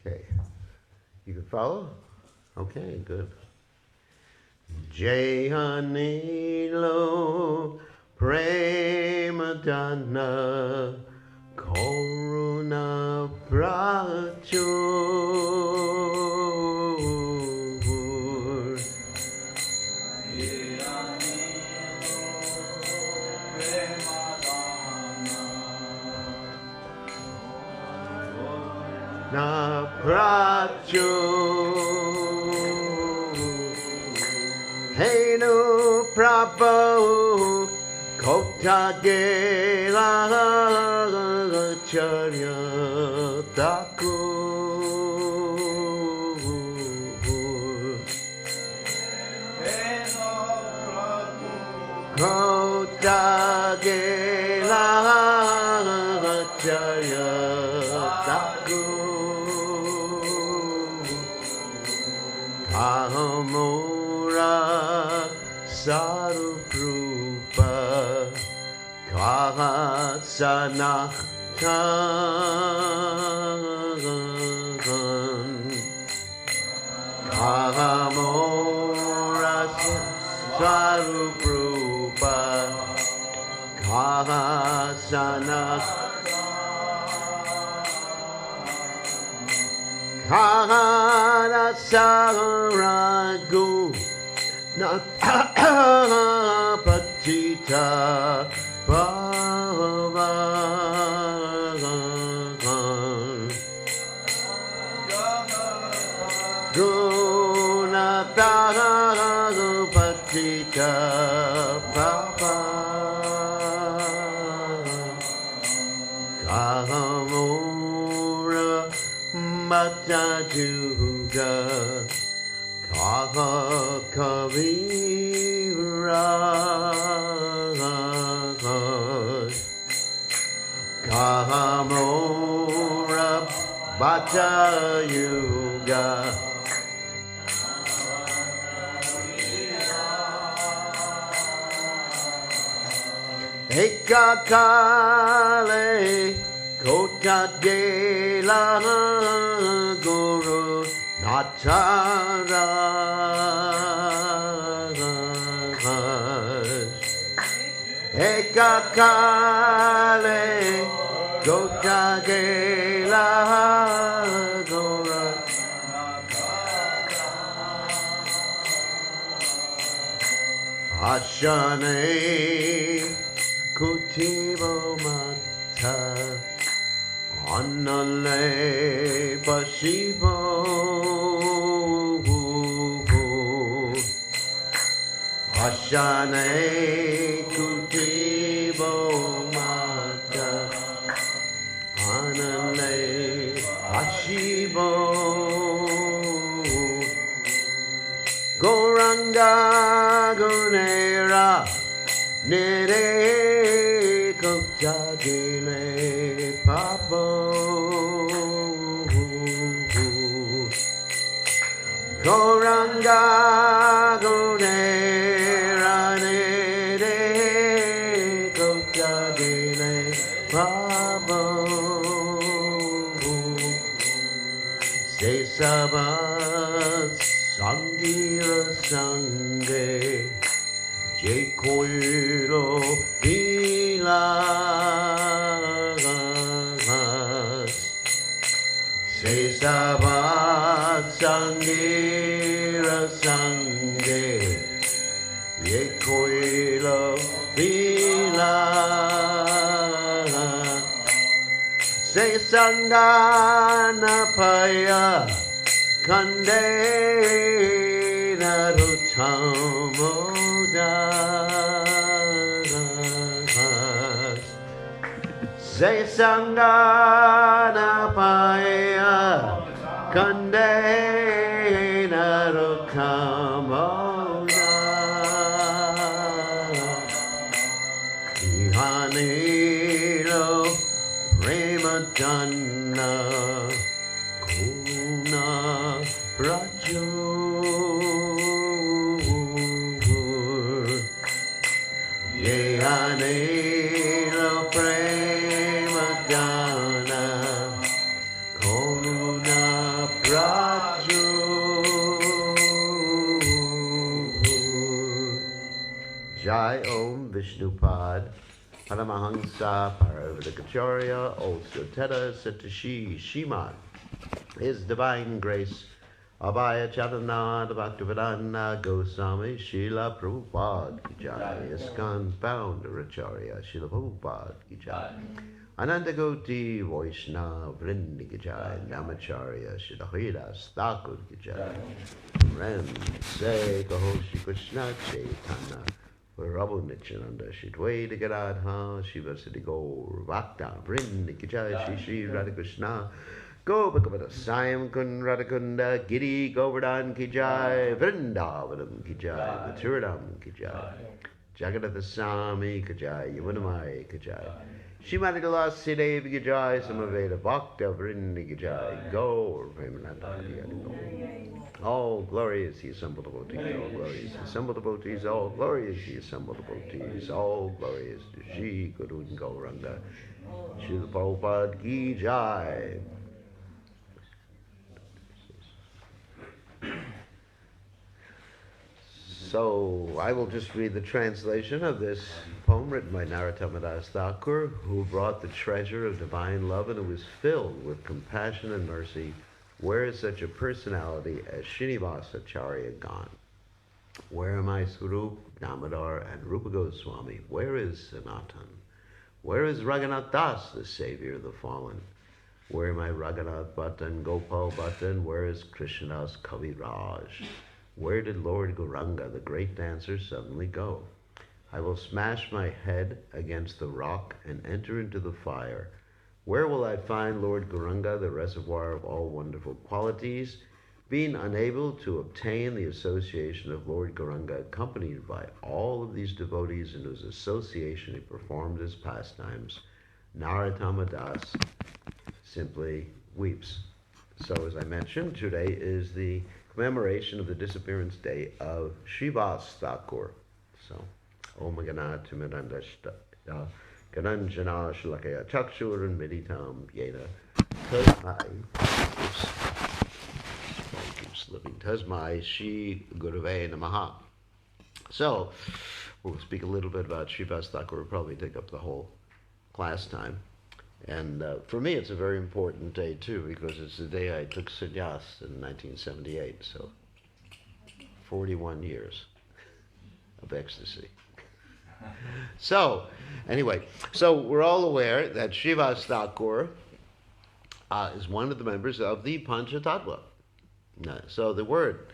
Okay. You can follow? Okay, good. Jayanilo Premadana Koruna Prachur Na Prachur Henu Prabhu Kotagela Charya Thakur Kotagela Charya Thakur Kahamura Saruprupa Kahasanakhan Kahamura Saruprupa Kahasanakhan Kahasaragu Patita Bhavavan Gunata Patita Bhavavan Kahamura Matajuga Kaha Kavira Kahamura Bhatta Yuga Ekakale Kotagela Guru Natara Ekakale Kotagela Guru Ashane Kutivo Mata Annale Pashivo Ashane Kutivo Mata Annale Pashivo Goranga Gunera Nere Kotagele Papo Goranga Gunera Nere Kotagele Papo Se Sabat Sangira Sange Jekoiro Vilas Se Sabat Sangira Sange Jekoiro Vilas Se Sangana Paya Kande Narutamodas Se Sangana Paya Kande Narutamodas Ihanilo Premadana Kuna Prachur Yehanilo Premadana Kuna Vishnupad, Paramahansa, Paravatakacharya, also Teta Satashi Shiman. His Divine Grace, Abhaya Charanada Bhaktivedanta Goswami, Srila Prabhupada Ki Jai, Iskan Founder Acharya, Srila Prabhupada Ki Jai. Anandagoti Vaishnava Vrindi Ki Jai, Namacharya, Srila Haridas Thakur Ki Jai. Ren Se Kaho Shri Krishna Chaitanya, Prabhu Nityananda, Shri Dvaita Gadadha, Shiva Siddhi Gaur, Bhakta Vrindi Ki Jai, Shri Shri Radha Krishna, Go Bhagavata Sayam Kun Radhakunda, Giri Govardhan Ki Jai, Vrindavanam Ki Jai, Mathuradam Ki Jai, Jagadata Sami Ki Jai, Yamunamai Ki Jai, Shrimati Tulasi Devi Ki Jai, Samaveda Bhakta Vrindi Ki Jai, Gaur Premananda Go. All glory is the assembled devotees, all glory is the assembled devotees, all glory is the assembled devotees, all glory is to Shri Guru Gauranga, Srila Prabhupada Ki Jai. So I will just read the translation of this poem written by Narottama Das Thakur, who brought the treasure of divine love and who was filled with compassion and mercy. Where is such a personality as Srinivasa Acharya gone? Where are my Swarup, Damodar, and Rupa Goswami? Where is Sanatan? Where is Raghunath Das, the savior of the fallen? Where are my Raghunath Bhattan, Gopal Bhattan? Where is Krishnadas Kavi Raj? Where did Lord Gauranga, the great dancer, suddenly go? I will smash my head against the rock and enter into the fire. Where will I find Lord Gauranga, the reservoir of all wonderful qualities? Being unable to obtain the association of Lord Gauranga, accompanied by all of these devotees in whose association he performed his pastimes, Narottama Das simply weeps. So as I mentioned, today is the commemoration of the disappearance day of Srivasa Thakur. So, Om Gana Timirandashta Gananjana Shalakaya Chakshur Meditam Yena Tasmai. Keeps slipping. Tasmai Shri Gurave Namaha. So, we'll speak a little bit about Srivasa Thakur. We'll probably take up the whole class time. And for me, it's a very important day, too, because it's the day I took sannyas in 1978, so 41 years of ecstasy. So, anyway, so we're all aware that Srivasa Thakur is one of the members of the Panchatattva. So the word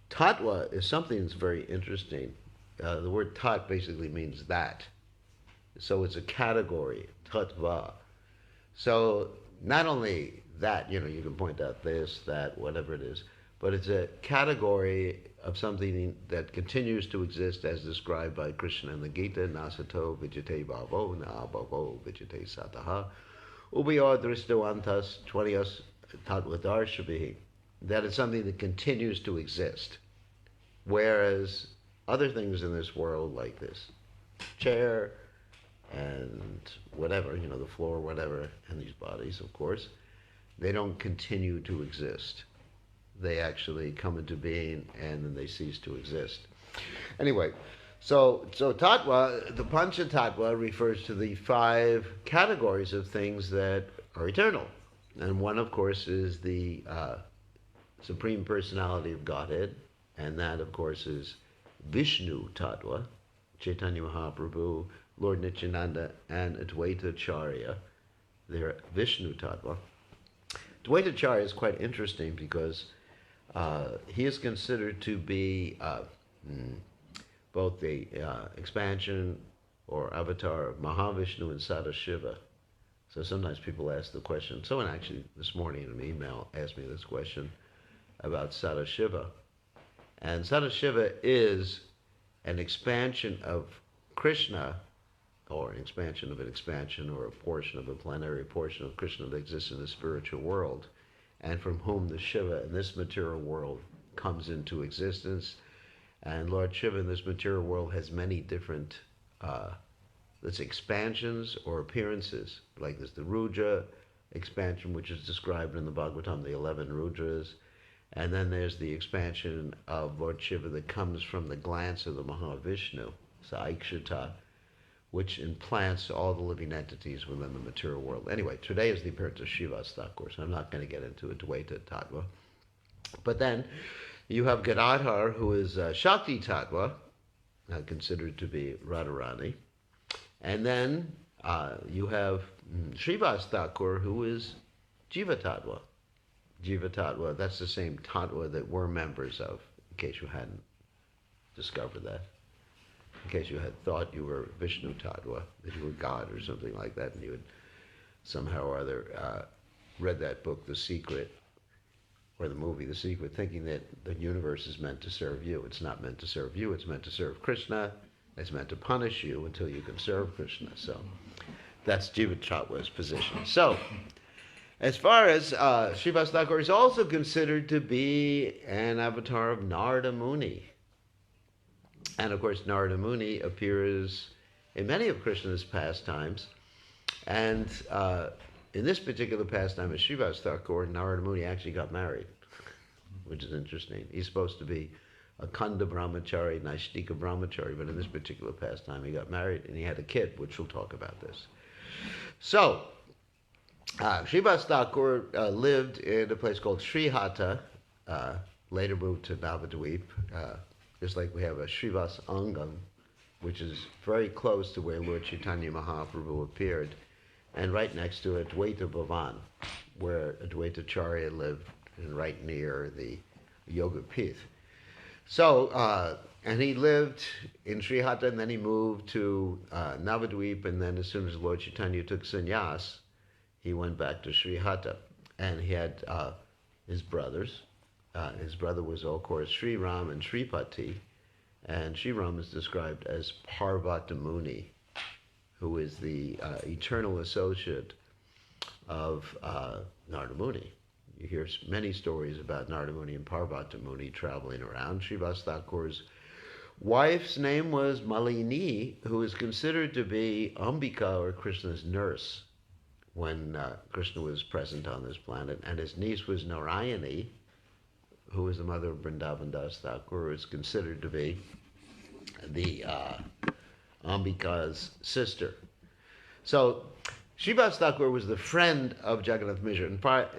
tattva is something that's very interesting. The word tat basically means that. So it's a category, tattva. So not only that, you can point out this, that, whatever it is, but it's a category of something that continues to exist as described by Krishna in the Gita, nasato vijate bhavo, na bhavo vijate sataha, ubayor dristavantas tvanyas tattvadarshibhi. That is something that continues to exist. Whereas other things in this world, like this chair, and whatever, the floor, whatever, and these bodies, of course, they don't continue to exist. They actually come into being and then they cease to exist. Anyway, so tattva, the Pancha Tattva refers to the 5 categories of things that are eternal. And one, of course, is the Supreme Personality of Godhead, and that, of course, is Vishnu Tattva, Chaitanya Mahaprabhu, Lord Nityananda, and Advaita Acharya. They're Vishnu Tattva. Advaita Acharya is quite interesting because he is considered to be both the expansion or avatar of Mahavishnu and Sadashiva. So sometimes people ask the question, someone actually this morning in an email asked me this question about Sadashiva. And Sadashiva is an expansion of Krishna, or an expansion of an expansion, or a portion of a plenary portion of Krishna that exists in the spiritual world, and from whom the Shiva in this material world comes into existence. And Lord Shiva in this material world has many different expansions or appearances. Like there's the Rudra expansion, which is described in the Bhagavatam, the 11 Rudras. And then there's the expansion of Lord Shiva that comes from the glance of the Mahavishnu, Saikshata. which implants all the living entities within the material world. Anyway, today is the appearance of Srivasa Thakur, so I'm not going to get into Advaita Tattva. But then you have Gadadhar, who is Shakti Tattva, considered to be Radharani. And then you have Srivasa Thakur, who is Jiva Tattva. Jiva Tattva, that's the same Tattva that we're members of, in case you hadn't discovered that. In case you had thought you were Vishnu Tattva, that you were God or something like that, and you had somehow or other read that book, The Secret, or the movie The Secret, thinking that the universe is meant to serve you. It's not meant to serve you, it's meant to serve Krishna. It's meant to punish you until you can serve Krishna. So that's Jiva Tattva's position. So as far as Srivasa Thakur is also considered to be an avatar of Narada Muni. And of course, Narada Muni appears in many of Krishna's pastimes. And in this particular pastime of Srivasa Thakur, Narada Muni actually got married, which is interesting. He's supposed to be a Kanda Brahmachari, Naishtika Brahmachari, but in this particular pastime he got married and he had a kid, which we'll talk about this. So, Srivasa Thakur lived in a place called Srihata, later moved to Navadvip, just like we have a Srivasa Angam, which is very close to where Lord Chaitanya Mahaprabhu appeared, and right next to Advaita Bhavan, where Advaita Acharya lived, and right near the Yoga Pith. So, and he lived in Srihata, and then he moved to Navadvip, and then as soon as Lord Chaitanya took sannyas, he went back to Srihata. And he had his brothers. His brother was, of course, Sri Ram and Sripati, and Sri Ram is described as Parvata Muni, who is the eternal associate of Narada Muni. You hear many stories about Narada Muni and Parvata Muni traveling around. Srivasa Thakur's wife's name was Malini, who is considered to be Ambika, or Krishna's nurse, when Krishna was present on this planet. And his niece was Narayani, who is the mother of Vrindavan Das Thakur, who is considered to be the Ambika's sister. So Srivasa Thakur was the friend of Jagannath Mishra.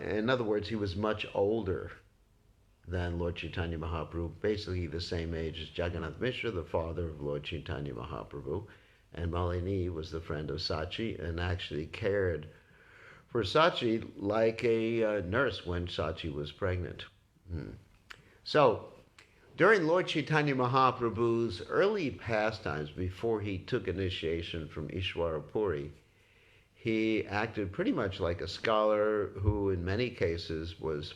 In other words, he was much older than Lord Chaitanya Mahaprabhu, basically the same age as Jagannath Mishra, the father of Lord Chaitanya Mahaprabhu. And Malini was the friend of Sachi and actually cared for Sachi like a nurse when Sachi was pregnant. So, during Lord Chaitanya Mahaprabhu's early pastimes, before he took initiation from Ishwara Puri, he acted pretty much like a scholar who in many cases was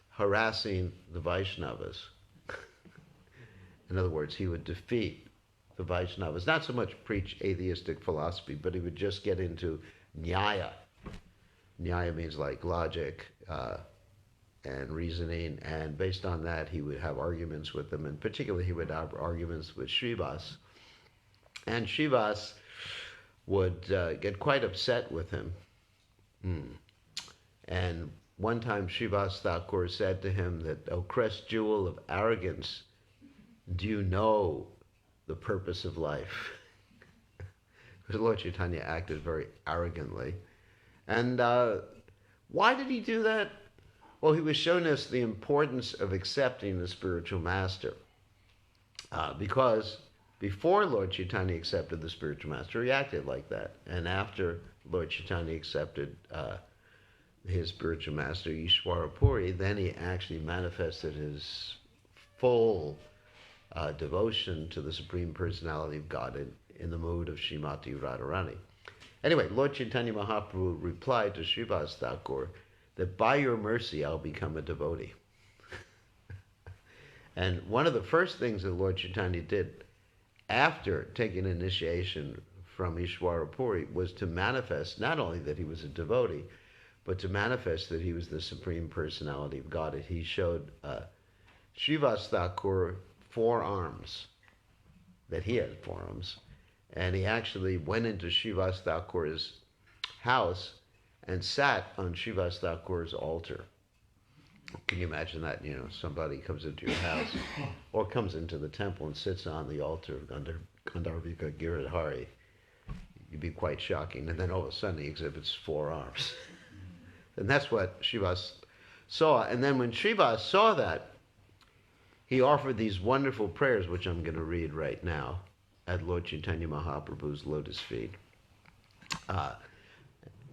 harassing the Vaishnavas. In other words, he would defeat the Vaishnavas, not so much preach atheistic philosophy, but he would just get into Nyaya. Nyaya means like logic and reasoning, and based on that he would have arguments with them, and particularly he would have arguments with Srivas. And Srivas would get quite upset with him. And one time Srivasa Thakur said to him that, "O crest jewel of arrogance, do you know the purpose of life?" Because Lord Chaitanya acted very arrogantly. And why did he do that? Well, he was showing us the importance of accepting the spiritual master. Because before Lord Chaitanya accepted the spiritual master, he acted like that. And after Lord Chaitanya accepted his spiritual master, Ishwara Puri, then he actually manifested his full devotion to the Supreme Personality of God in the mood of Srimati Radharani. Anyway, Lord Chaitanya Mahaprabhu replied to Srivasa Thakur that by your mercy I'll become a devotee. And one of the first things that Lord Chaitanya did after taking initiation from Ishwara Puri was to manifest not only that he was a devotee, but to manifest that he was the Supreme Personality of God. He showed Srivasa Thakur 4 arms, that he had 4 arms, and he actually went into Srivasa Thakur's house and sat on Srivasa Thakur's altar. Can you imagine that? You know, somebody comes into your house or comes into the temple and sits on the altar of Gandharvika Giridhari. You'd be quite shocking. And then all of a sudden he exhibits 4 arms. And that's what Srivasa saw. And then when Srivasa saw that, he offered these wonderful prayers, which I'm going to read right now, at Lord Chaitanya Mahaprabhu's lotus feet.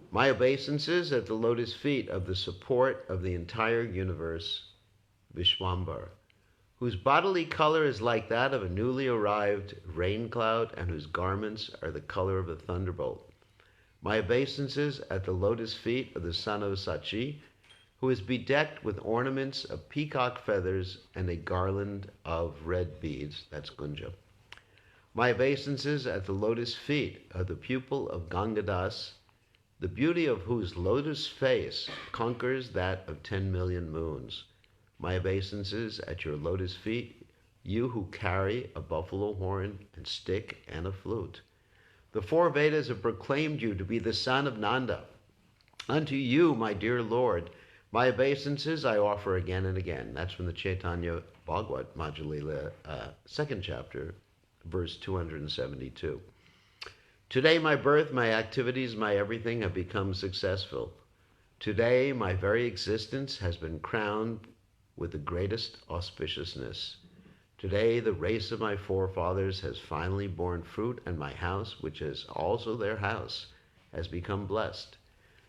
My obeisances at the lotus feet of the support of the entire universe, Vishwambar, whose bodily color is like that of a newly arrived rain cloud and whose garments are the color of a thunderbolt. My obeisances at the lotus feet of the son of Sachi, who is bedecked with ornaments of peacock feathers and a garland of red beads, that's Gunja. My obeisances at the lotus feet of the pupil of Gangadas, the beauty of whose lotus face conquers that of 10 million moons. My obeisances at your lotus feet, you who carry a buffalo horn and stick and a flute. The 4 Vedas have proclaimed you to be the son of Nanda. Unto you, my dear Lord, my obeisances I offer again and again. That's from the Chaitanya Bhagavat, Madhya 2nd chapter, verse 272. Today my birth, my activities, my everything have become successful. Today my very existence has been crowned with the greatest auspiciousness. Today the race of my forefathers has finally borne fruit, and my house, which is also their house, has become blessed.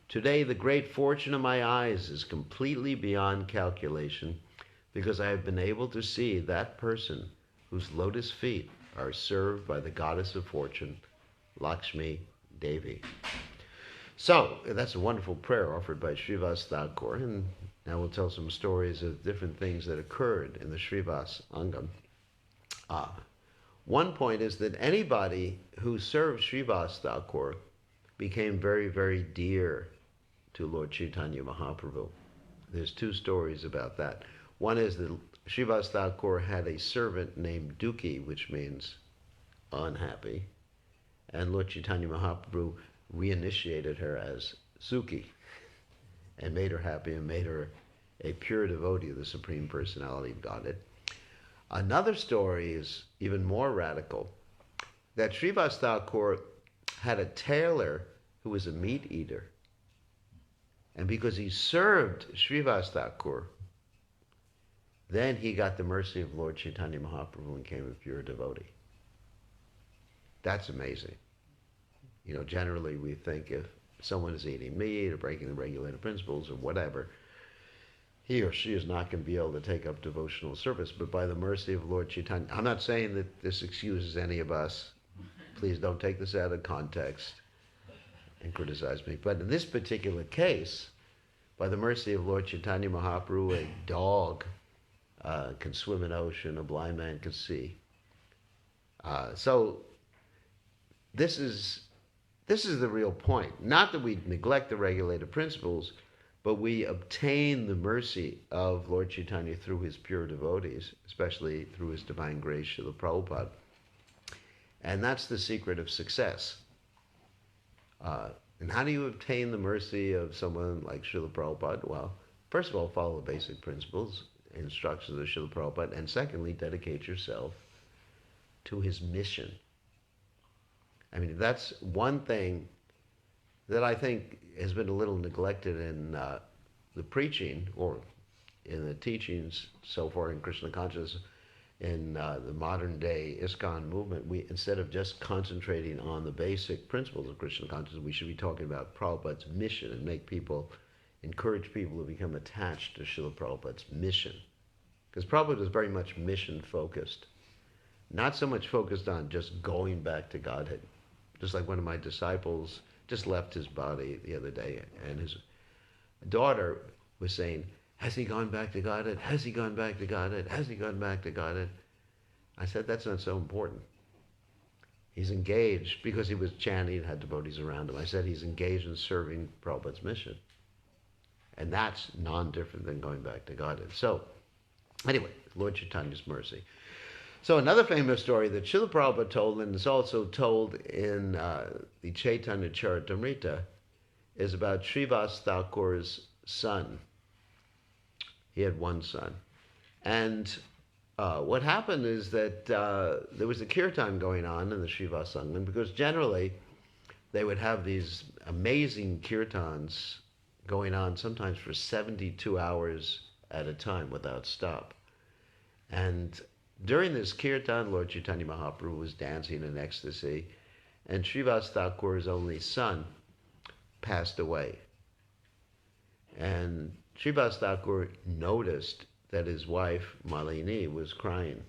Today the great fortune of my eyes is completely beyond calculation, because I have been able to see that person whose lotus feet are served by the goddess of fortune, Lakshmi Devi. So that's a wonderful prayer offered by Srivasa Thakur, and now we'll tell some stories of different things that occurred in the Srivasa Angam. One point is that anybody who served Srivasa Thakur became very, very dear to Lord Chaitanya Mahaprabhu. There's 2 stories about that. One is that Srivasa Thakur had a servant named Dukhi, which means unhappy, and Lord Chaitanya Mahaprabhu reinitiated her as Sukhi and made her happy and made her a pure devotee of the Supreme Personality of Godhead. Another story is even more radical, that Srivasa Thakur had a tailor who was a meat eater. And because he served Srivasa Thakur, then he got the mercy of Lord Chaitanya Mahaprabhu and became a pure devotee. That's amazing. You know, generally we think if someone is eating meat or breaking the regulated principles or whatever, he or she is not going to be able to take up devotional service. But by the mercy of Lord Chaitanya, I'm not saying that this excuses any of us. Please don't take this out of context and criticize me. But in this particular case, by the mercy of Lord Chaitanya Mahaprabhu, a dog can swim an ocean, a blind man can see. So this is the real point. Not that we neglect the regulated principles, but we obtain the mercy of Lord Chaitanya through his pure devotees, especially through his divine grace, Srila Prabhupada. And that's the secret of success. And how do you obtain the mercy of someone like Srila Prabhupada? Well, first of all, follow the basic principles, instructions of Srila Prabhupada, and secondly, dedicate yourself to his mission. I mean, that's one thing that I think has been a little neglected in the preaching or in the teachings so far in Krishna consciousness. In the modern day ISKCON movement, we, instead of just concentrating on the basic principles of Krishna consciousness, we should be talking about Prabhupada's mission and encourage people to become attached to Srila Prabhupada's mission. Because Prabhupada is very much mission focused, not so much focused on just going back to Godhead. Just like one of my disciples just left his body the other day, and his daughter was saying, "Has he gone back to Godhead? Has he gone back to Godhead? Has he gone back to Godhead?" I said, that's not so important. He's engaged, because he was chanting and had devotees around him. I said he's engaged in serving Prabhupada's mission. And that's non-different than going back to Godhead. So, anyway, Lord Chaitanya's mercy. So another famous story that Srila Prabhupada told, and is also told in the Chaitanya Charitamrita, is about Srivasa Thakur's son. He had one son. And what happened is that there was a kirtan going on in the Srivasa Sangam, because generally they would have these amazing kirtans going on sometimes for 72 hours at a time without stop. And during this kirtan, Lord Chaitanya Mahaprabhu was dancing in ecstasy, and Srivasa Thakur's only son passed away. And Srivasa Thakur noticed that his wife, Malini, was crying.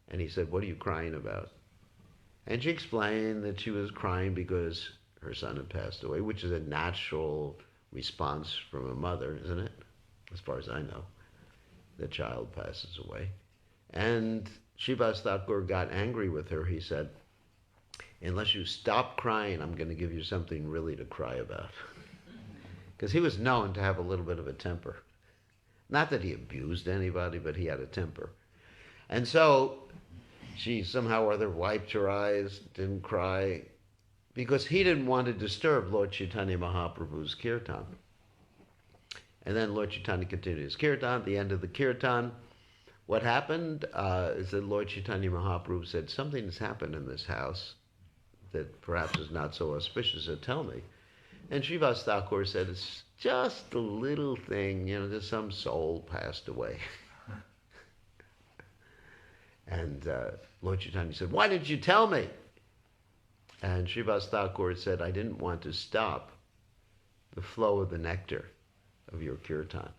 And he said, "What are you crying about?" And she explained that she was crying because her son had passed away, which is a natural response from a mother, isn't it? As far as I know, the child passes away. And Srivasa Thakur got angry with her. He said, "Unless you stop crying, I'm going to give you something really to cry about." Because he was known to have a little bit of a temper. Not that he abused anybody, but he had a temper. And so she somehow or other wiped her eyes, didn't cry, because he didn't want to disturb Lord Chaitanya Mahaprabhu's kirtan. And then Lord Chaitanya continued his kirtan. At the end of the kirtan, what happened is that Lord Chaitanya Mahaprabhu said, "Something has happened in this house that perhaps is not so auspicious, so tell me." And Srivasa Thakur said, "It's just a little thing, just some soul passed away." And Lord Chaitanya said, "Why didn't you tell me?" And Srivasa Thakur said, "I didn't want to stop the flow of the nectar of your kirtan."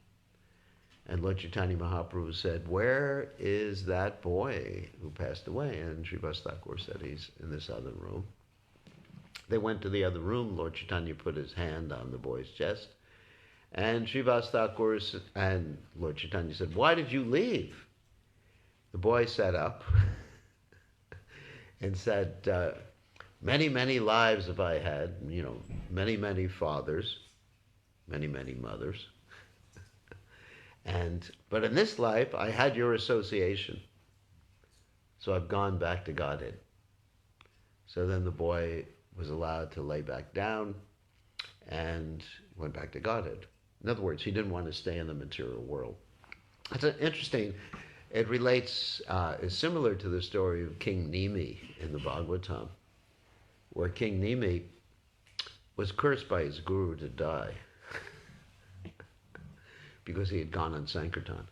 And Lord Chaitanya Mahaprabhu said, "Where is that boy who passed away?" And Srivasa Thakur said, "He's in this other room." They went to the other room. Lord Chaitanya put his hand on the boy's chest. And Srivasa Thakur and Lord Chaitanya said, "Why did you leave?" The boy sat up and said, "Many, many lives have I had, many, many fathers, many, many mothers. But in this life, I had your association. So I've gone back to Godhead." So then the boy was allowed to lay back down and went back to Godhead. In other words, he didn't want to stay in the material world. It's interesting. It relates, is similar to the story of King Nimi in the Bhagavatam, where King Nimi was cursed by his guru to die because he had gone on Sankirtan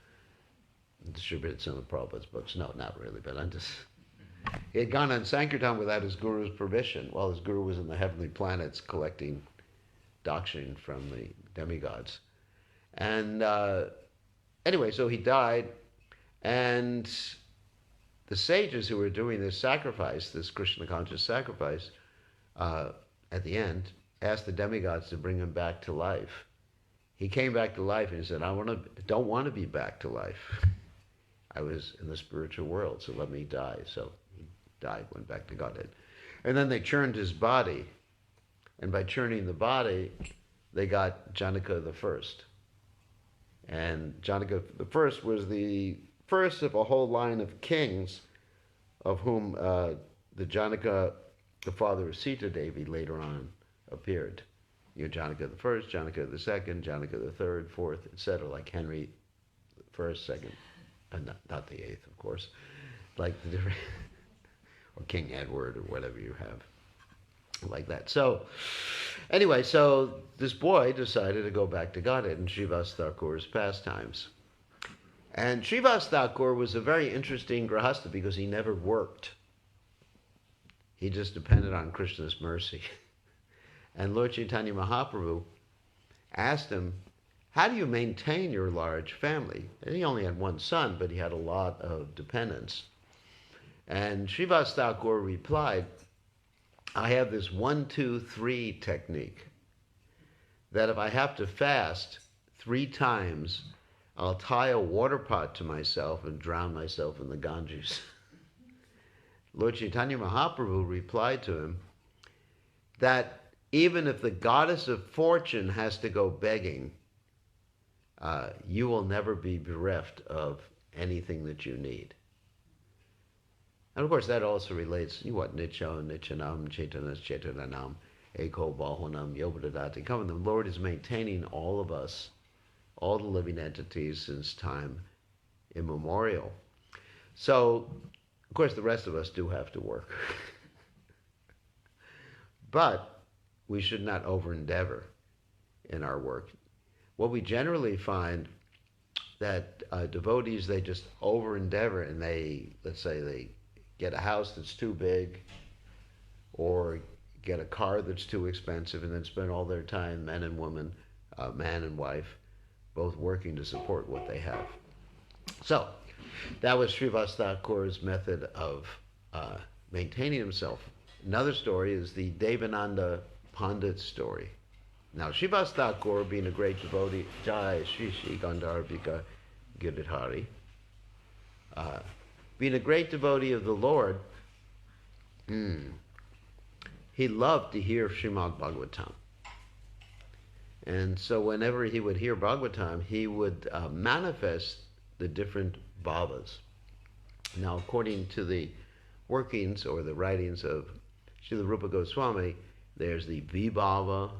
and distributed some of Prabhupada's books. No, not really, but he had gone on Sankirtan without his guru's permission, while his guru was in the heavenly planets collecting dakshin from the demigods. And anyway, so he died, and the sages who were doing this sacrifice, this Krishna conscious sacrifice, at the end, asked the demigods to bring him back to life. He came back to life and he said, "I don't want to be back to life. I was in the spiritual world, so let me die." So he died, went back to Godhead. And then they churned his body. And by churning the body, they got Janaka the First. And Janaka the First was the first of a whole line of kings, of whom the Janaka, the father of Sita Devi, later on appeared. Janaka the First, Janaka the Second, Janaka the Third, Fourth, etc., like Henry the First, Second, not the Eighth, of course, like the different, or King Edward, or whatever you have, like that. So, anyway, so this boy decided to go back to Godhead in Srivasa Thakur's pastimes. And Srivasa Thakur was a very interesting grahastha because he never worked. He just depended on Krishna's mercy. And Lord Chaitanya Mahaprabhu asked him, "How do you maintain your large family?" And he only had one son, but he had a lot of dependents. And Srivasa Thakur replied, "I have this 1, 2, 3 technique, that if I have to fast 3 times, I'll tie a water pot to myself and drown myself in the Ganges." Lord Chaitanya Mahaprabhu replied to him that even if the goddess of fortune has to go begging, you will never be bereft of anything that you need. And of course that also relates, Nitya Nityanam Chaitanas Chaitananam Eko Bahunam Yobadadati. The Lord is maintaining all of us, all the living entities since time immemorial. So, of course, the rest of us do have to work. But we should not over-endeavor in our work. What we generally find that devotees, they just over-endeavor, and let's say they get a house that's too big, or get a car that's too expensive, and then spend all their time, men and women, man and wife, both working to support what they have. So, that was Srivasa Thakura's method of maintaining himself. Another story is the Devananda Pandit story. Now, Srivasa Thakura, being a great devotee, Jai Shri Shri Gandharvika Giridhari, being a great devotee of the Lord, he loved to hear Srimad Bhagavatam. And so whenever he would hear Bhagavatam, he would manifest the different bhavas. Now, according to the workings or the writings of Srila Rupa Goswami, there's the Vibhava,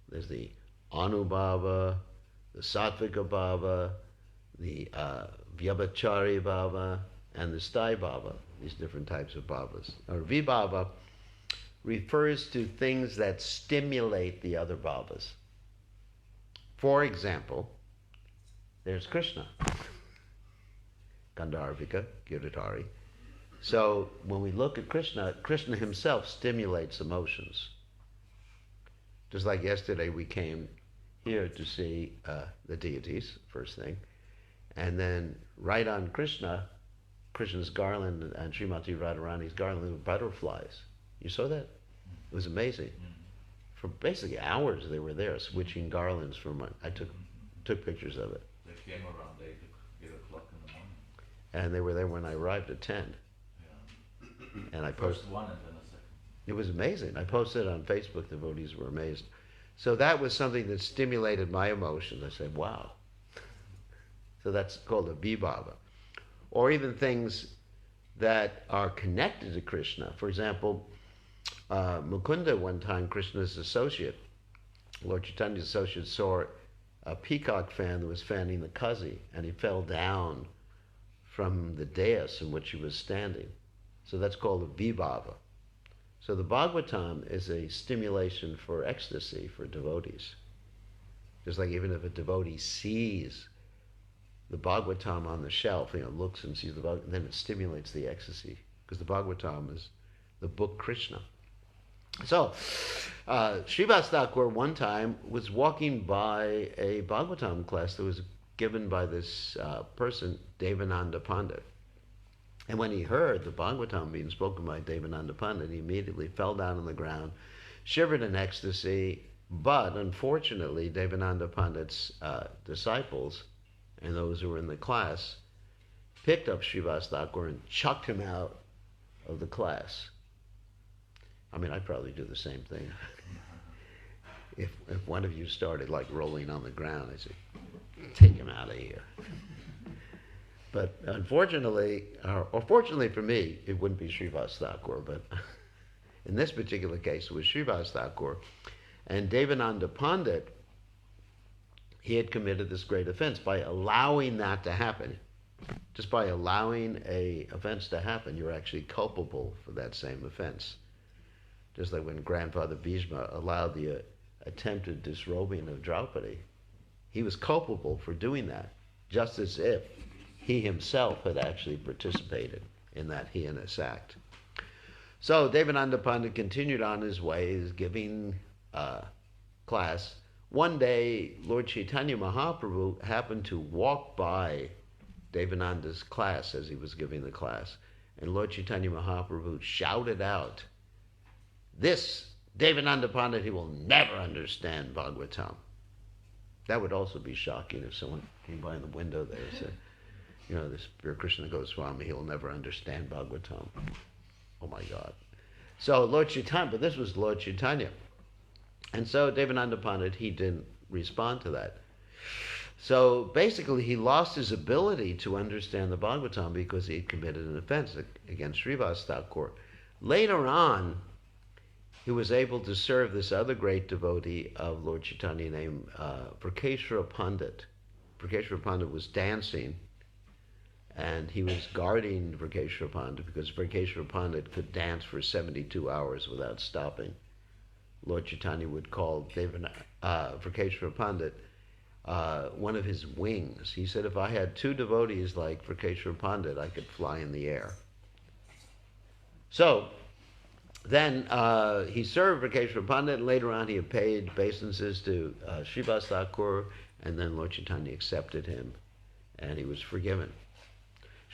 there's the Anubhava, the Sattvika Bhava, the Vyabhachari Bhava, and the Sthai Bhava, these different types of bhavas. Or Vibhava refers to things that stimulate the other bhavas. For example, there's Krishna, Gandharvika Giridhari. So when we look at Krishna, Krishna himself stimulates emotions. Just like yesterday we came here to see the deities, first thing, and then right on Krishna's garland and Srimati Radharani's garland with butterflies. You saw that? It was amazing. For basically hours they were there, switching garlands I took pictures of it. They came around 8 o'clock in the morning. And they were there when I arrived at 10. Yeah. And I First posted. one and then a second. It was amazing. I posted it on Facebook. Devotees were amazed. So that was something that stimulated my emotions. I said, wow. So that's called a vibhava. Or even things that are connected to Krishna. For example, Mukunda, one time, Krishna's associate, Lord Chaitanya's associate, saw a peacock fan that was fanning the kazi, and he fell down from the dais in which he was standing. So that's called a vibhava. So the Bhagavatam is a stimulation for ecstasy for devotees. Just like even if a devotee sees the Bhagavatam on the shelf, looks and sees the Bhagavatam, then it stimulates the ecstasy, because the Bhagavatam is the book Krishna. So, Srivasa Thakur one time was walking by a Bhagavatam class that was given by this person, Devananda Panda. And when he heard the Bhagavatam being spoken by Devananda Panda, he immediately fell down on the ground, shivered in ecstasy, but unfortunately Devananda Pandit's disciples and those who were in the class picked up Srivasa Thakur and chucked him out of the class. I mean, I'd probably do the same thing. If one of you started like rolling on the ground, I'd say, take him out of here. But unfortunately, or fortunately for me, it wouldn't be Srivasa Thakur, but in this particular case, it was Srivasa Thakur. And Devananda Pandit, he had committed this great offense by allowing that to happen. Just by allowing a offense to happen, you're actually culpable for that same offense. Just like when Grandfather Bhishma allowed the attempted disrobing of Draupadi, he was culpable for doing that, just as if he himself had actually participated in that heinous act. So Devananda Pandit continued on his way, giving class. One day, Lord Chaitanya Mahaprabhu happened to walk by Devananda's class as he was giving the class. And Lord Chaitanya Mahaprabhu shouted out, "This Devananda Pandit, he will never understand Bhagavatam." That would also be shocking if someone came by in the window there and said, this Pure Krishna Goswami, he'll never understand Bhagavatam. Oh my God. So Lord Chaitanya, but this was Lord Chaitanya. And so Devananda Pandit, he didn't respond to that. So basically he lost his ability to understand the Bhagavatam because he had committed an offense against Srivasa Thakur. Later on, he was able to serve this other great devotee of Lord Chaitanya named Prakeshwara Pandit. Prakeshwara Pandit was dancing, and he was guarding Prakeshwara Pandit because Prakeshwara Pandit could dance for 72 hours without stopping. Lord Chaitanya would call Virkeshwara Pandit one of his wings. He said, if I had two devotees like Virkeshwara Pandit, I could fly in the air. So then he served Virkeshwara Pandit, and later on he paid obeisances to Srivasa Thakur, and then Lord Chaitanya accepted him, and he was forgiven.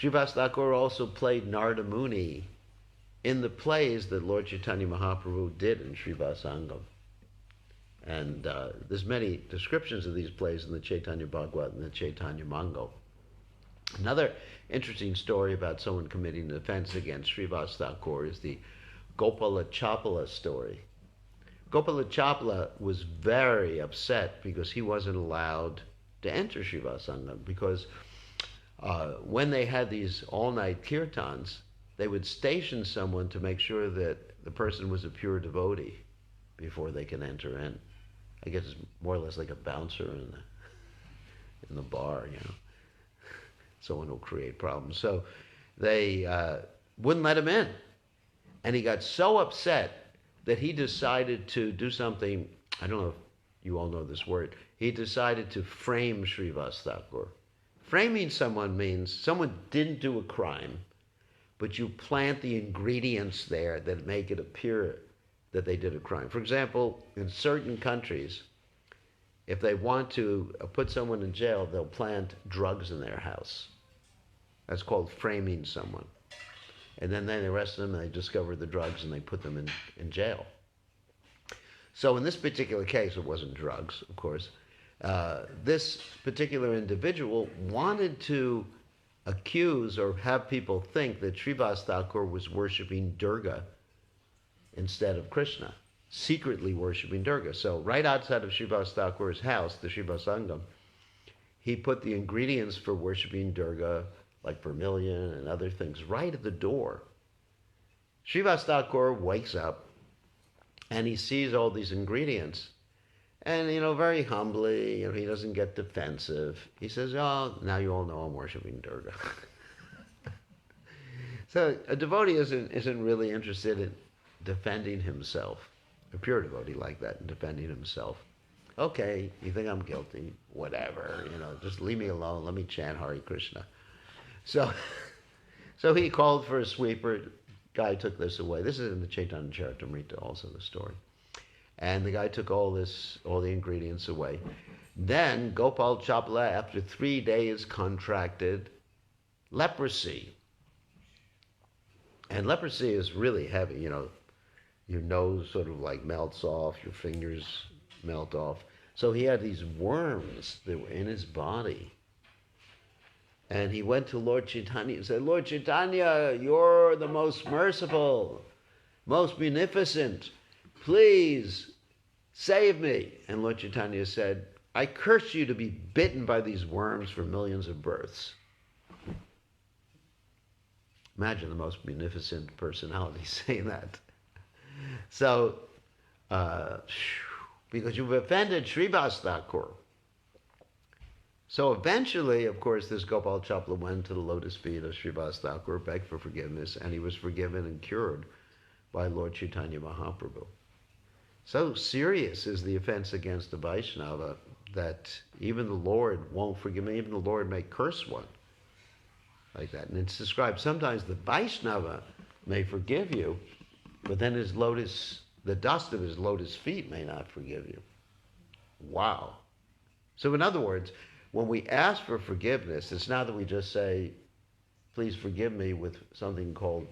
Srivasa Thakur also played Narada Muni in the plays that Lord Chaitanya Mahaprabhu did in Srivasangam. And there's many descriptions of these plays in the Chaitanya Bhagavatam and the Chaitanya Mangal. Another interesting story about someone committing an offense against Srivasa Thakur is the Gopala Chapala story. Gopala Chapala was very upset because he wasn't allowed to enter Srivasangam, because when they had these all-night kirtans, they would station someone to make sure that the person was a pure devotee before they can enter in. I guess it's more or less like a bouncer in the bar, you know. Someone will create problems. So they wouldn't let him in. And he got so upset that he decided to do something, I don't know if you all know this word, he decided to frame Srivasa Thakur. Framing someone means someone didn't do a crime, but you plant the ingredients there that make it appear that they did a crime. For example, in certain countries, if they want to put someone in jail, they'll plant drugs in their house. That's called framing someone. And then they arrest them and they discover the drugs and they put them in jail. So in this particular case, it wasn't drugs, of course. This particular individual wanted to accuse or have people think that Srivasa Thakur was worshipping Durga instead of Krishna, secretly worshipping Durga. So right outside of Srivasa Thakur's house, the Srivasangam, he put the ingredients for worshipping Durga, like vermilion and other things, right at the door. Srivasa Thakur wakes up and he sees all these ingredients. And, very humbly, he doesn't get defensive. He says, oh, now you all know I'm worshipping Durga. So a devotee isn't really interested in defending himself. A pure devotee like that, in defending himself. Okay, you think I'm guilty, whatever, just leave me alone, let me chant Hare Krishna. So he called for a sweeper. Guy took this away. This is in the Chaitanya Charitamrita, also the story. And the guy took all the ingredients away. Then Gopal Chapala, after 3 days, contracted leprosy. And leprosy is really heavy, Your nose sort of like melts off, your fingers melt off. So he had these worms that were in his body. And he went to Lord Chaitanya and said, Lord Chaitanya, you're the most merciful, most munificent. Please save me. And Lord Chaitanya said, I curse you to be bitten by these worms for millions of births. Imagine the most munificent personality saying that. So, because you've offended Srivasa Thakur. So eventually, of course, this Gopal Chapala went to the lotus feet of Srivasa Thakur, begged for forgiveness, and he was forgiven and cured by Lord Chaitanya Mahaprabhu. So serious is the offense against the Vaishnava that even the Lord won't forgive him. Even the Lord may curse one like that. And it's described sometimes the Vaishnava may forgive you, but then the dust of his lotus feet may not forgive you. Wow. So in other words, when we ask for forgiveness, it's not that we just say, please forgive me with something called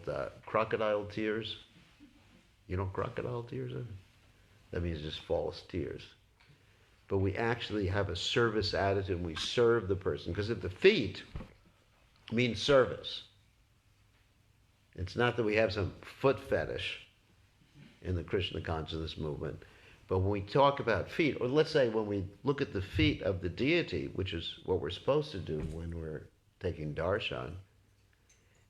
crocodile tears. You know what crocodile tears are? That means just false tears. But we actually have a service attitude and we serve the person. Because at the feet means service. It's not that we have some foot fetish in the Krishna consciousness movement. But when we talk about feet, or let's say when we look at the feet of the deity, which is what we're supposed to do when we're taking darshan,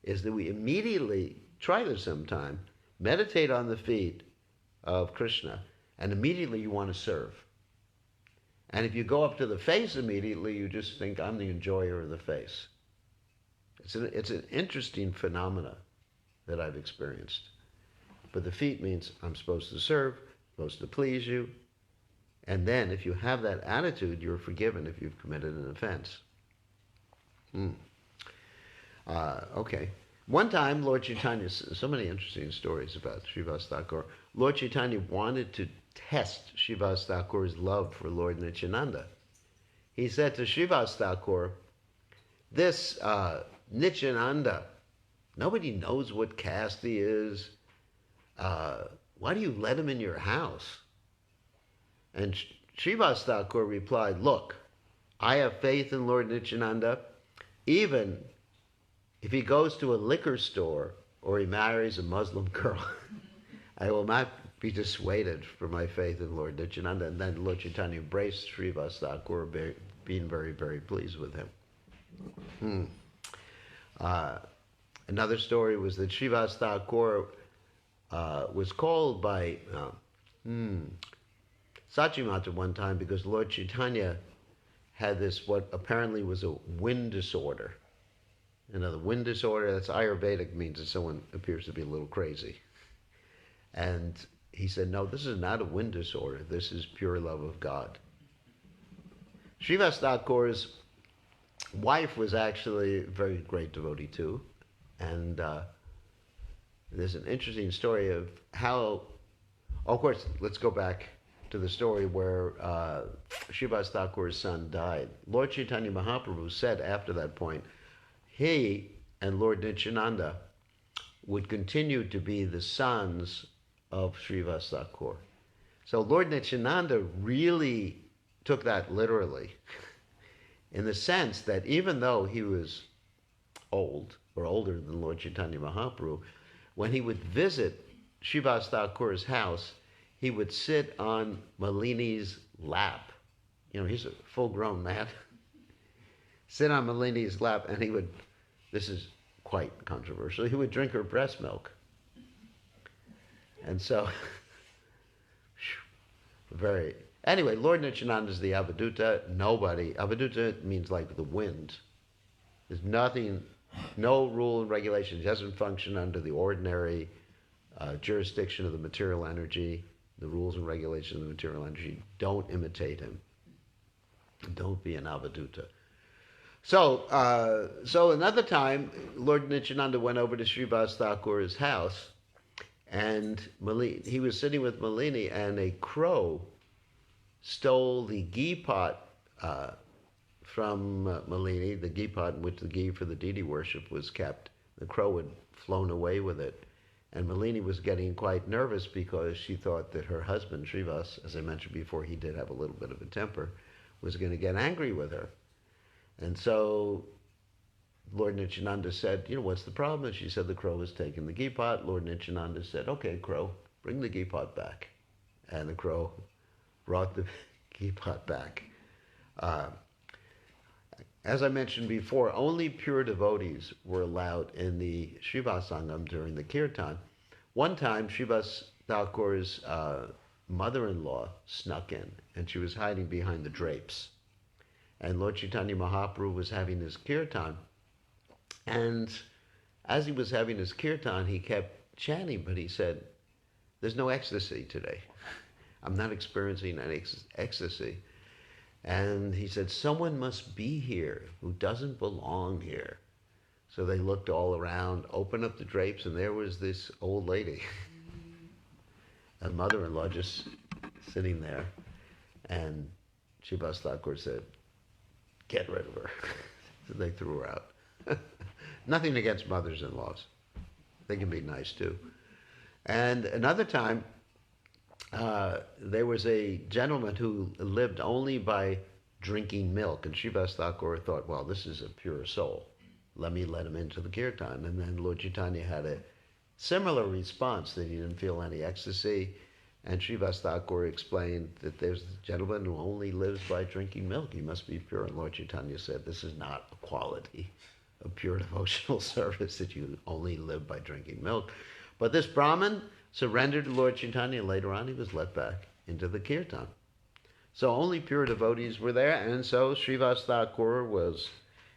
is that we immediately, try this sometime, meditate on the feet of Krishna, and immediately you want to serve. And if you go up to the face immediately, you just think, I'm the enjoyer of the face. It's an interesting phenomena that I've experienced. But the feet means I'm supposed to serve. supposed to please you. And then if you have that attitude, you're forgiven if you've committed an offense. Okay. One time, Lord Chaitanya, so many interesting stories about Srivasa Thakur. Lord Chaitanya wanted to test Srivasa Thakur's love for Lord Nityananda. He said to Srivasa Thakur, this Nityananda, nobody knows what caste he is. Why do you let him in your house? And Srivasa Thakur replied, look, I have faith in Lord Nityananda. Even if he goes to a liquor store or he marries a Muslim girl, I will not be dissuaded from my faith in Lord Nityananda. And then Lord Chaitanya embraced Srivasa Thakur, being very, very pleased with him. Another story was that Srivasa Thakur was called by Sachimata one time because Lord Chaitanya had this, what apparently was a wind disorder. Another wind disorder, that's Ayurvedic, means that someone appears to be a little crazy. And he said, no, this is not a wind disorder. This is pure love of God. Srivasa Thakur's wife was actually a very great devotee too. And there's an interesting story of how, of course, let's go back to the story where Srivasa Thakur's son died. Lord Chaitanya Mahaprabhu said after that point, he and Lord Nityananda would continue to be the sons of Srivasa Thakur. So Lord Nityananda really took that literally in the sense that even though he was old, or older than Lord Chaitanya Mahaprabhu, when he would visit Srivasa Thakur's house, he would sit on Malini's lap. You know, he's a full-grown man. Sit on Malini's lap, and he would, this is quite controversial, he would drink her breast milk. And so, anyway, Lord Nityananda is the Avaduta. Avaduta means like the wind. There's nothing, no rule and regulation. He doesn't function under the ordinary jurisdiction of the material energy, the rules and regulations of the material energy. Don't imitate him. Don't be an Avaduta. So another time, Lord Nityananda went over to Srivasa Thakur's house, and he was sitting with Malini, and a crow stole the ghee pot from Malini, the ghee pot in which the ghee for the deity worship was kept. The crow had flown away with it. And Malini was getting quite nervous because she thought that her husband, Srivas, as I mentioned before, he did have a little bit of a temper, was going to get angry with her. And so Lord Nityananda said, you know, what's the problem? And she said the crow has taken the ghee pot. Lord Nityananda said, okay, crow, bring the ghee pot back. And the crow brought the ghee pot back. As I mentioned before, only pure devotees were allowed in the Srivasangam during the kirtan. One time, Srivasa Thakur's mother-in-law snuck in, and she was hiding behind the drapes. And Lord Chaitanya Mahaprabhu was having his kirtan, and as he was having his kirtan, he kept chanting, but he said, there's no ecstasy today. I'm not experiencing any ecstasy. And he said, someone must be here who doesn't belong here. So they looked all around, opened up the drapes, and there was this old lady, a mother-in-law, just sitting there. And Srivasa Thakur said, get rid of her. So they threw her out. Nothing against mothers-in-laws. They can be nice too. And another time, there was a gentleman who lived only by drinking milk, and Srivasa Thakur thought, well, this is a pure soul. Let him into the kirtan. And then Lord Chaitanya had a similar response, that he didn't feel any ecstasy. And Srivasa Thakur explained that there's a gentleman who only lives by drinking milk. He must be pure. And Lord Chaitanya said, this is not a quality of pure devotional service, that you only live by drinking milk. But this Brahmin surrendered to Lord Chaitanya, and later on he was let back into the kirtan. So only pure devotees were there, and so Srivasa Thakur was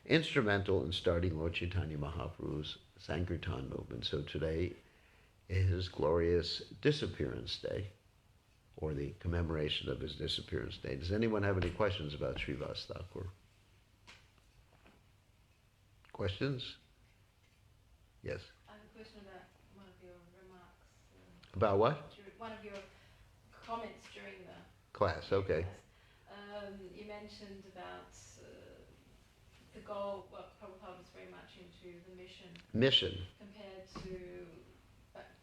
instrumental in starting Lord Chaitanya Mahaprabhu's Sankirtan movement. So today is glorious disappearance day, or the commemoration of his disappearance day. Does anyone have any questions about Srivasa Thakur? Questions? Yes. I have a question about one of your remarks. About what? One of your comments during the Class, okay. class. You mentioned about the goal. Well, Prabhupada was very much into the mission. Mission. Compared to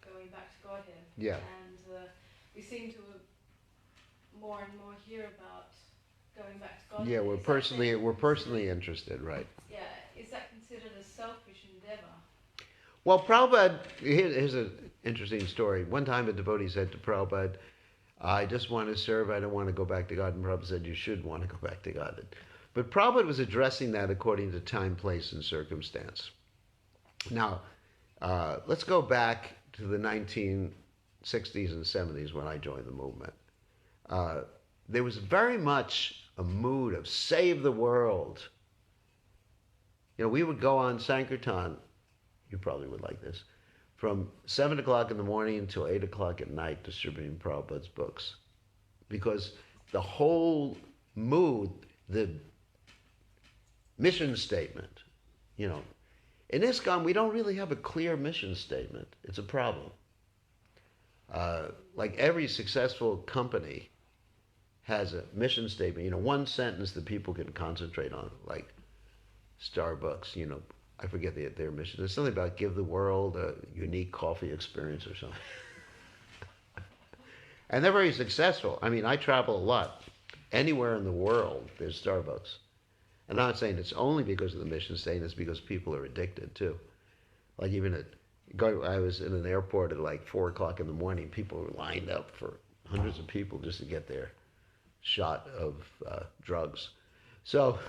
going back to Godhead. Yeah. And we seem to more and more hear about going back to Godhead. Yeah, we're personally interested, right? Yeah. Is that considered a selfish endeavor? Well, Prabhupada, here's an interesting story. One time a devotee said to Prabhupada, I just want to serve, I don't want to go back to God. And Prabhupada said, you should want to go back to God. But Prabhupada was addressing that according to time, place, and circumstance. Now, let's go back to the 1960s and 70s when I joined the movement. There was very much a mood of save the world. We would go on Sankirtan, you probably would like this, from 7 o'clock in the morning until 8 o'clock at night distributing Prabhupada's books. Because the whole mood, the mission statement, in ISKCON we don't really have a clear mission statement. It's a problem. Like every successful company has a mission statement, one sentence that people can concentrate on, like Starbucks, I forget their mission. It's something about give the world a unique coffee experience or something. And they're very successful. I mean, I travel a lot. Anywhere in the world, there's Starbucks. And I'm not saying it's only because of the mission statement, it's because people are addicted too. Like I was in an airport at like 4 o'clock in the morning. People were lined up for hundreds of people just to get their shot of drugs. So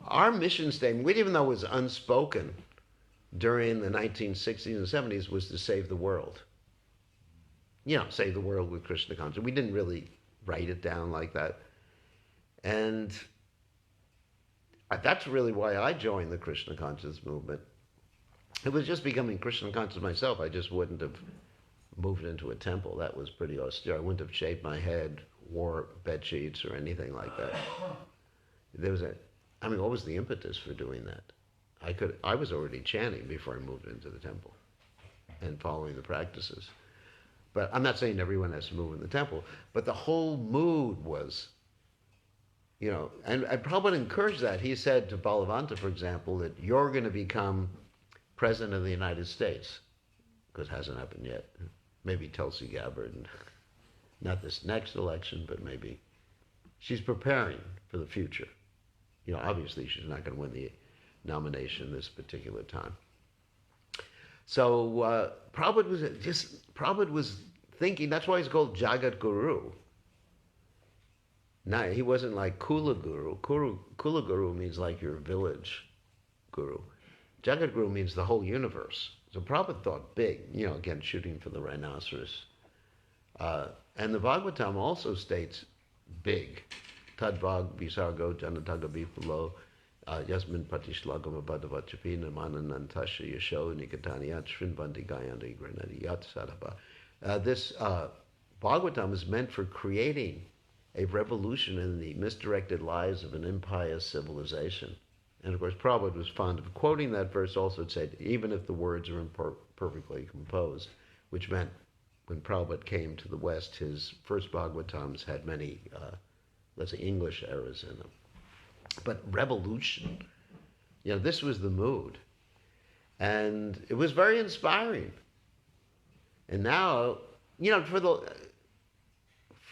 our mission statement, even though it was unspoken during the 1960s and 70s, was to save the world. Save the world with Krishna consciousness. We didn't really write it down like that. And that's really why I joined the Krishna consciousness movement. It was just becoming Krishna conscious myself. I just wouldn't have moved into a temple. That was pretty austere. I wouldn't have shaved my head, wore bed sheets or anything like that. What was the impetus for doing that? I was already chanting before I moved into the temple and following the practices. But I'm not saying everyone has to move in the temple, but the whole mood was, and Prabhupada encouraged that. He said to Balavanta, for example, that you're going to become President of the United States, because it hasn't happened yet. Maybe Tulsi Gabbard, not this next election, but maybe she's preparing for the future. Obviously she's not going to win the nomination this particular time. So Prabhupada was thinking, that's why he's called Jagat Guru. Now, he wasn't like Kula Guru. Kula Guru means like your village guru. Jagat Guru means the whole universe. So Prabhupada thought big, again, shooting for the rhinoceros. And the Bhagavatam also states big. Tadvag visargo janataga bipalo yasmin patishlagam abadavachapi namananantasha yasho nikataniat shrinbandi gayandi granadiyat sadhava. This Bhagavatam is meant for creating a revolution in the misdirected lives of an impious civilization. And of course, Prabhupada was fond of quoting that verse. Also, it said, even if the words are imperfectly composed, which meant when Prabhupada came to the West, his first Bhagavatams had many, let's say, English errors in them. But revolution, this was the mood. And it was very inspiring. And now,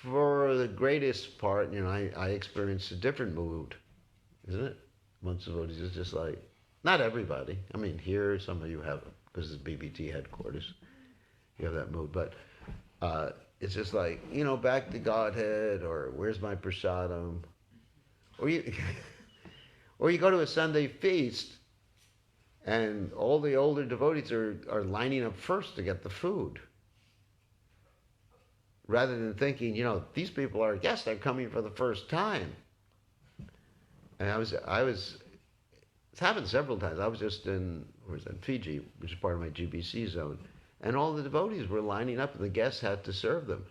for the greatest part, I experienced a different mood, isn't it? Amongst devotees, it's just like, not everybody. I mean, here, some of you have, because it's BBT headquarters, you have that mood. But it's just like, back to Godhead, or where's my prasadam? Or you go to a Sunday feast, and all the older devotees are lining up first to get the food. Rather than thinking, these people are guests, they're coming for the first time. And it's happened several times. I was just in Fiji, which is part of my GBC zone, and all the devotees were lining up, and the guests had to serve them.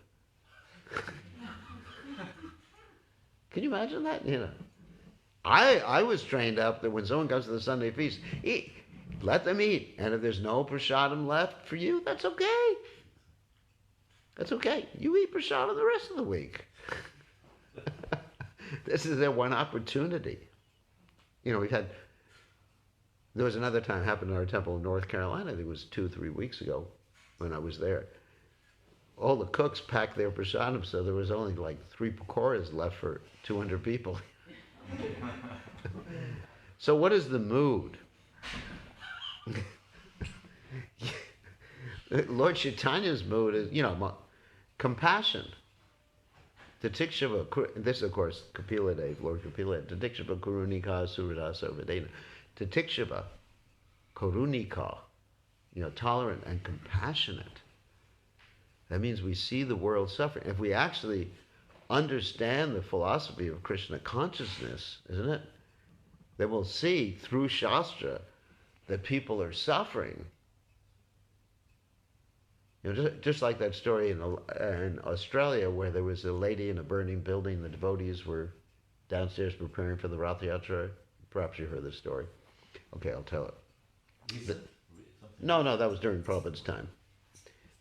Can you imagine that? You know, I was trained up that when someone comes to the Sunday feast, eat, let them eat, and if there's no prasadam left for you, that's okay. That's okay. You eat prasadam the rest of the week. This is their one opportunity. You know, there was another time happened in our temple in North Carolina, I think it was 2-3 weeks ago when I was there. All the cooks packed their prasadam, so there was only like 3 pakoras left for 200 people. So what is the mood? Lord Chaitanya's mood is, you know, compassion. Tatikshava, this of course, Kapila Dev, Lord Kapila, Tatikshava Karunika Suradasa Vedena. Tatikshava, Karunika, you know, tolerant and compassionate. That means we see the world suffering. If we actually understand the philosophy of Krishna consciousness, isn't it? Then we'll see through Shastra that people are suffering. You know, just like that story in Australia where there was a lady in a burning building, the devotees were downstairs preparing for the Rath Yatra. Perhaps you heard this story. Okay, I'll tell it. No, that was during Prabhupada's time.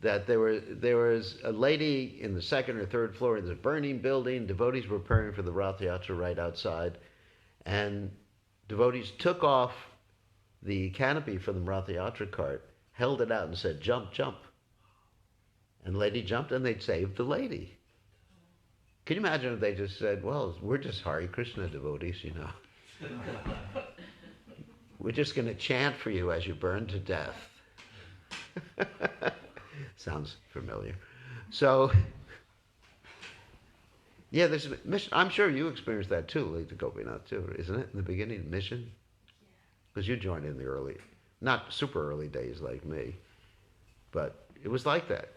That there was a lady in the 2nd or 3rd floor in the burning building. Devotees were preparing for the Rath Yatra right outside, and devotees took off the canopy from the Rath Yatra cart, held it out, and said, "Jump, jump." And the lady jumped, and they saved the lady. Can you imagine if they just said, "Well, we're just Hare Krishna devotees, you know. We're just going to chant for you as you burn to death." Sounds familiar. So, yeah, there's a mission. I'm sure you experienced that too, Lita Gopinath too, isn't it? In the beginning, mission? Because you joined in the early, not super early days like me, but it was like that.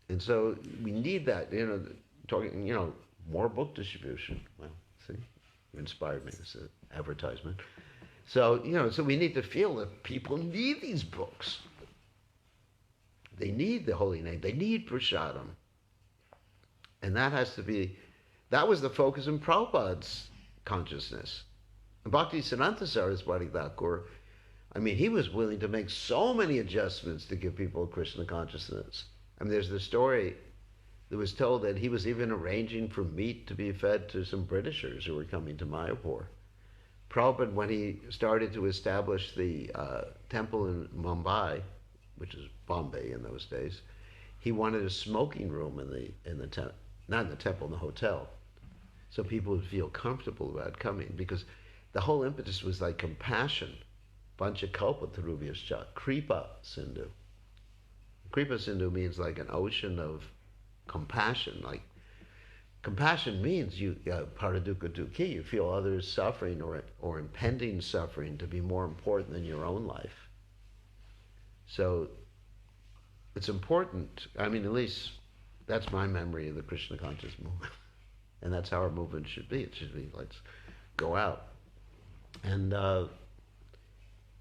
And so we need that, you know, talking, you know, more book distribution. Well, see, you inspired me. This is an advertisement. So, you know, so we need to feel that people need these books. They need the holy name. They need prasadam. And that has to be, that was the focus in Prabhupada's consciousness. And Bhakti Siddhanta Saraswati Thakur, I mean, he was willing to make so many adjustments to give people Krishna consciousness. I mean, there's the story that was told that he was even arranging for meat to be fed to some Britishers who were coming to Mayapur. Prabhupada, when he started to establish the temple in Mumbai, which is Bombay in those days, he wanted a smoking room in the temple, not in the temple, in the hotel, so people would feel comfortable about coming, because the whole impetus was like compassion. Panchakalpa Tarubhyascha, Kripa Sindhu. Kripa Sindhu means like an ocean of compassion. Like, compassion means you, paradukha dukhi, you feel others suffering or impending suffering to be more important than your own life. So it's important. I mean, at least that's my memory of the Krishna conscious movement. And that's how our movement should be. It should be, let's go out. And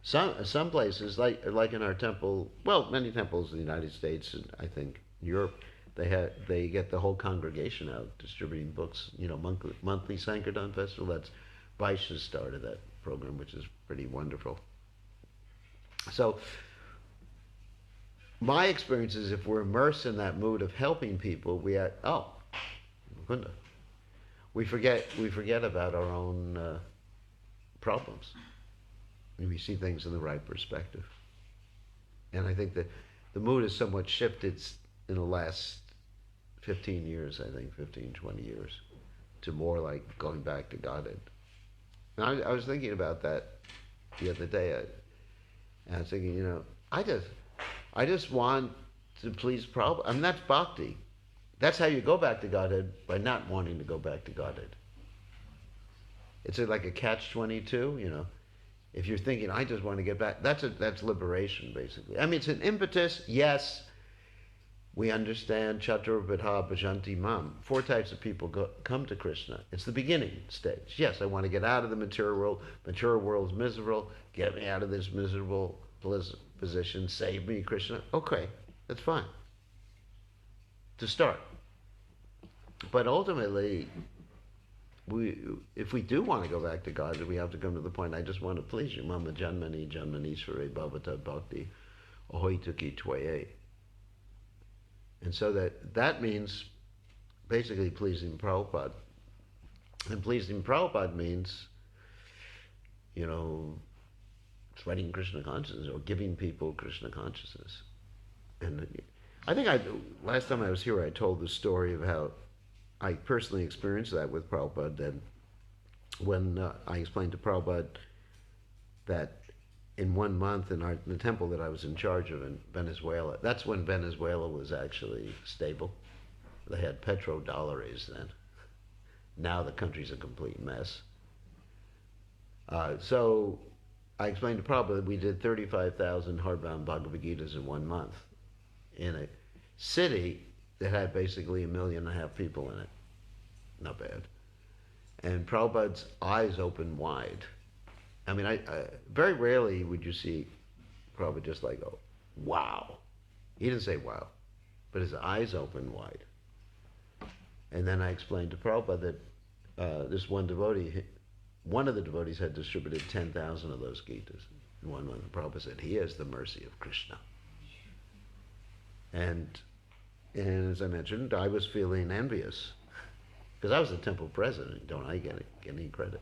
some places, like in our temple, well, many temples in the United States and I think Europe, they get the whole congregation out distributing books. You know, monthly Sankirtan festival. That's Vaishya started that program, which is pretty wonderful. So my experience is, if we're immersed in that mood of helping people, we forget about our own problems. We see things in the right perspective. And I think that the mood has somewhat shifted in the last 15 years, I think, 15, 20 years, to more like going back to Godhead. And I was thinking about that the other day, and I was thinking, you know, I just want to please Prabhupada. I mean, that's bhakti. That's how you go back to Godhead, by not wanting to go back to Godhead. It's like a catch-22, you know. If you're thinking, I just want to get back, that's liberation, basically. I mean, it's an impetus, yes. We understand Chaturvibha Bhajanti Mam. 4 types of people come to Krishna. It's the beginning stage. Yes, I want to get out of the material world. Material world's miserable. Get me out of this miserable position. Save me, Krishna. Okay, That's fine. To start. But ultimately, if we do want to go back to God, then we have to come to the point, I just want to please you. Mama Janmani Janmanishvare Bhavata Bhakti Ahoituki Twaye. And so that means basically pleasing Prabhupada. And pleasing Prabhupada means, spreading Krishna consciousness or giving people Krishna consciousness. And I think last time I was here, I told the story of how I personally experienced that with Prabhupada. That when I explained to Prabhupada that in 1 month in the temple that I was in charge of in Venezuela, that's when Venezuela was actually stable. They had petrodollars then. Now the country's a complete mess. So I explained to Prabhupada that we did 35,000 hardbound Bhagavad Gitas in 1 month in a city that had basically 1.5 million people in it. Not bad. And Prabhupada's eyes opened wide. I mean, I very rarely would you see Prabhupada just like go, wow. He didn't say wow, but his eyes opened wide. And then I explained to Prabhupada that this one devotee, one of the devotees had distributed 10,000 of those Gitas in 1 month. And Prabhupada said, he has the mercy of Krishna. And as I mentioned, I was feeling envious because I was the temple president. Don't I get any credit?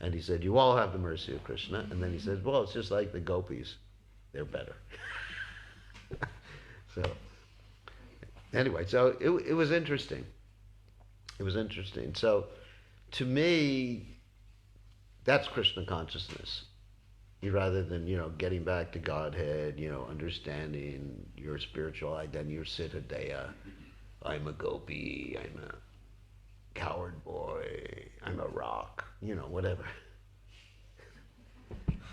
And he said, you all have the mercy of Krishna. And then he said, well, it's just like the gopis. They're better. So anyway, so it was interesting. It was interesting. So to me, that's Krishna consciousness. Rather than, getting back to Godhead, understanding your spiritual identity, your Siddhadeya. I'm a gopi, I'm a coward boy, I'm a rock, whatever.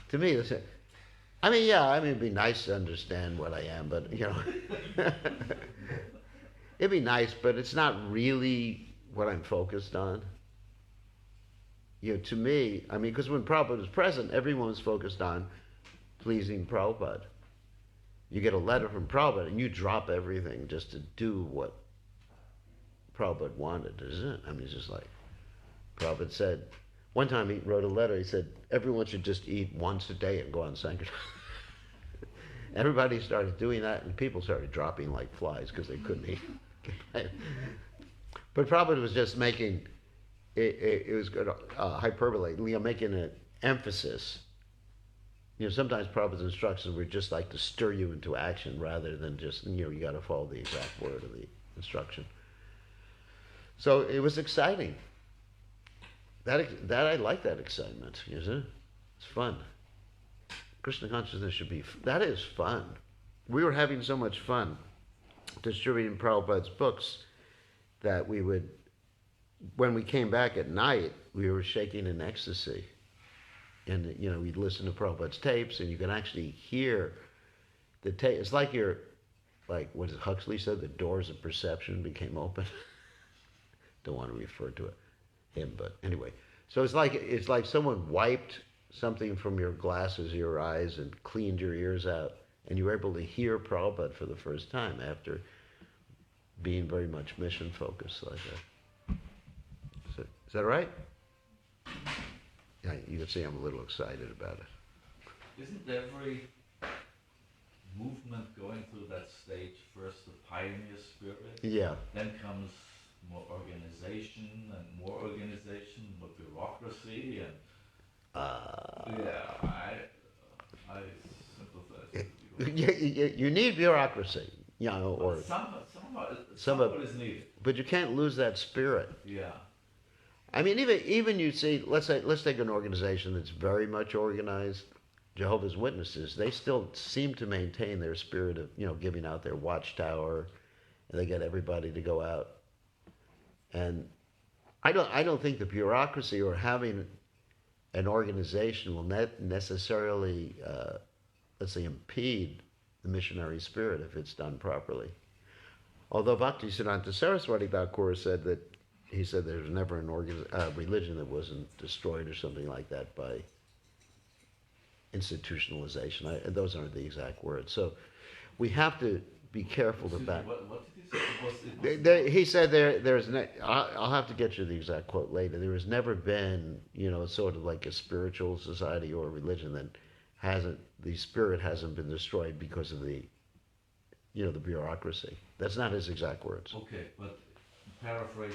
To me, it'd be nice to understand what I am, but, it'd be nice, but it's not really what I'm focused on. To me, because when Prabhupada was present, everyone was focused on pleasing Prabhupada. You get a letter from Prabhupada and you drop everything just to do what Prabhupada wanted, isn't it? It's just like Prabhupada said. One time he wrote a letter, he said, everyone should just eat once a day and go on Sankirtan. Everybody started doing that and people started dropping like flies because they couldn't eat. But Prabhupada was just making... It was good hyperbole, making an emphasis. Sometimes Prabhupada's instructions were just like to stir you into action rather than just, you got to follow the exact word of the instruction. So it was exciting. That I like that excitement, isn't it? It's fun. Krishna consciousness that is fun. We were having so much fun distributing Prabhupada's books that we would, when we came back at night, we were shaking in ecstasy. And, we'd listen to Prabhupada's tapes, and you can actually hear the tape. It's like what Huxley said, the doors of perception became open. Don't want to refer to him, but anyway. So it's like someone wiped something from your glasses, your eyes, and cleaned your ears out, and you were able to hear Prabhupada for the first time after being very much mission-focused like that. Is that right? Yeah, you can see I'm a little excited about it. Isn't every movement going through that stage first the pioneer spirit? Yeah. Then comes more organization, more bureaucracy, and I sympathize with you. You need bureaucracy, or some is needed. But you can't lose that spirit. Yeah. Even you see, let's take an organization that's very much organized, Jehovah's Witnesses. They still seem to maintain their spirit of giving out their watchtower, and they get everybody to go out. And I don't think the bureaucracy or having an organization will necessarily impede the missionary spirit if it's done properly. Although Bhaktisiddhanta Saraswati Thakur said that. He said there's never a religion that wasn't destroyed or something like that by institutionalization. Those aren't the exact words. So we have to be careful Excuse about. me, what did you say? He said I'll have to get you the exact quote later. There has never been, sort of like a spiritual society or a religion that the spirit hasn't been destroyed because of the bureaucracy. That's not his exact words. Okay, but paraphrase.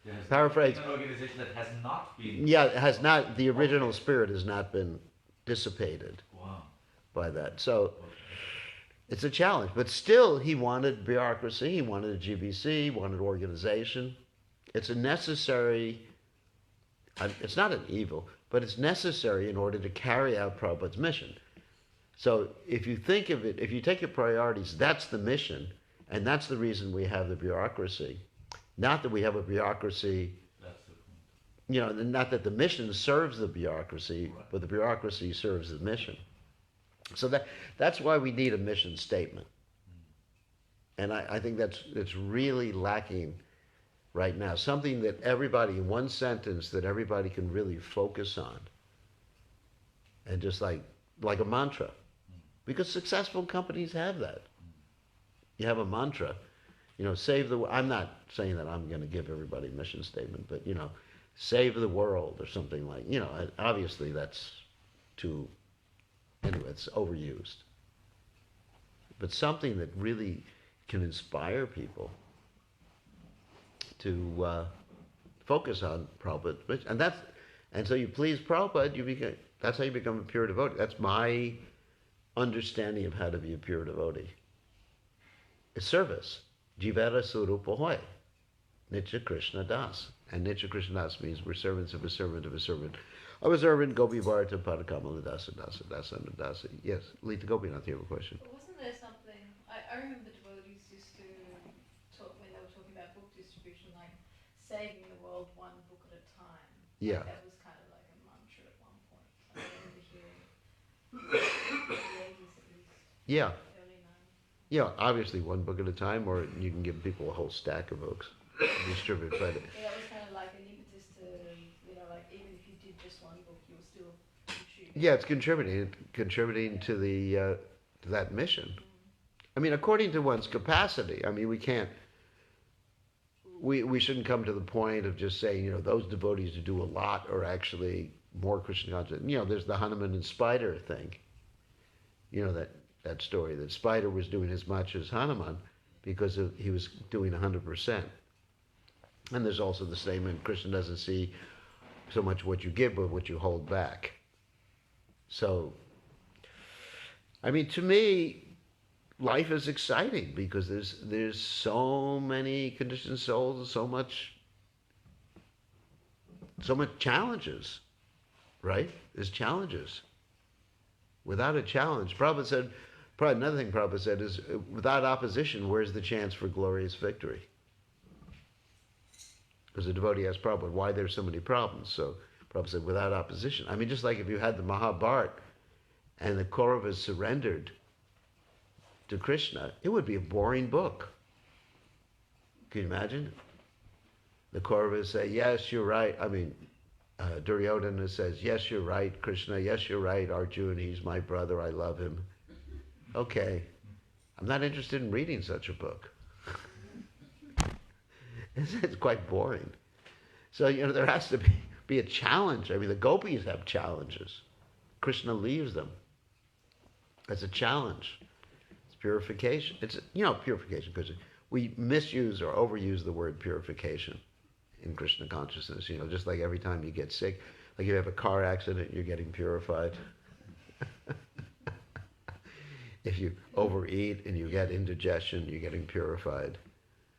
There has Paraphrase. been an organization that has not been. Yeah, it has not. The original Okay. spirit has not been dissipated Wow. by that. So Okay. it's a challenge. But still, he wanted bureaucracy. He wanted a GBC. He wanted organization. It's a necessary. It's not an evil, but it's necessary in order to carry out Prabhupada's mission. So if you think of it, if you take your priorities, that's the mission, and that's the reason we have the bureaucracy. Not that we have a bureaucracy, That's the point. not that the mission serves the bureaucracy, Right. but the bureaucracy serves the mission. So that's why we need a mission statement. And I think that's really lacking right now. Something that everybody, in one sentence, that everybody can really focus on. And just like a mantra. Because successful companies have that. You have a mantra. Save the. I'm not saying that I'm going to give everybody a mission statement, but save the world or something like. Obviously that's too. Anyway, it's overused. But something that really can inspire people to focus on Prabhupada, and so you please Prabhupada. That's how you become a pure devotee. That's my understanding of how to be a pure devotee. It's service. Jivara Surupa Hoy. Nitya Krishna Das. And Nitya Krishna Das means we're servants of a servant of a servant. Of a servant, Gopi Bharata Padakamala Dasa Dasa Dasa Dasa. Yes, Lita Gopinath, you have a question. But wasn't there something, I remember devotees used to talk, when they were talking about book distribution, like saving the world one book at a time. Yeah. Like that was kind of like a mantra at one point. I remember hearing in the 80s at least, Yeah. early 90s. Yeah, obviously one book at a time, or you can give people a whole stack of books. Distribute, but Yeah, that was kind of like an impetus to, like even if you did just one book, you were still contributing. yeah, it's contributing to the to that mission. I mean, according to one's capacity. I mean, we shouldn't come to the point of just saying, those devotees who do a lot are actually more Krishna conscious. There's the Hanuman and Spider thing. That story that Spider was doing as much as Hanuman because he was doing 100%. And there's also the statement, Krishna doesn't see so much what you give, but what you hold back. So, I mean, to me, life is exciting because there's so many conditioned souls and so much challenges, right? There's challenges. Without a challenge, Prabhupada said, another thing Prabhupada said is, without opposition, where's the chance for glorious victory? Because the devotee asked Prabhupada, why there's so many problems? So Prabhupada said, without opposition. I mean, just like if you had the Mahabharata and the Kauravas surrendered to Krishna, it would be a boring book. Can you imagine? The Kauravas say, yes, you're right. I mean, Duryodhana says, yes, you're right, Krishna. Yes, you're right, Arjuna. He's my brother. I love him. Okay. I'm not interested in reading such a book. It's quite boring. So, there has to be a challenge. I mean, the gopis have challenges. Krishna leaves them. That's a challenge. It's purification. It's, purification, because we misuse or overuse the word purification in Krishna consciousness. Just like every time you get sick, like you have a car accident, you're getting purified. If you overeat and you get indigestion, you're getting purified.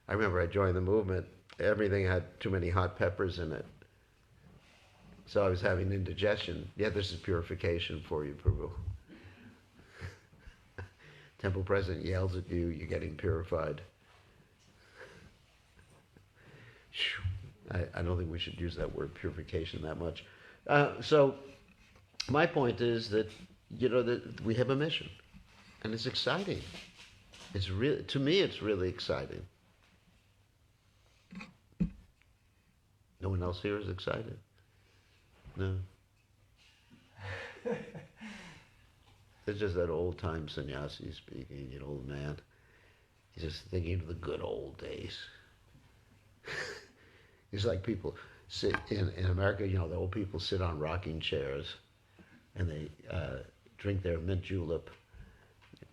I remember I joined the movement, everything had too many hot peppers in it. So I was having indigestion. Yeah, this is purification for you, Prabhu. Temple president yells at you, you're getting purified. I don't think we should use that word purification that much. So my point is that, that we have a mission. And it's exciting. It's really, to me, it's really exciting. No one else here is excited? No. It's just that old-time sannyasi speaking, old man. He's just thinking of the good old days. It's like people sit in America, you know, the old people sit on rocking chairs and they drink their mint julep.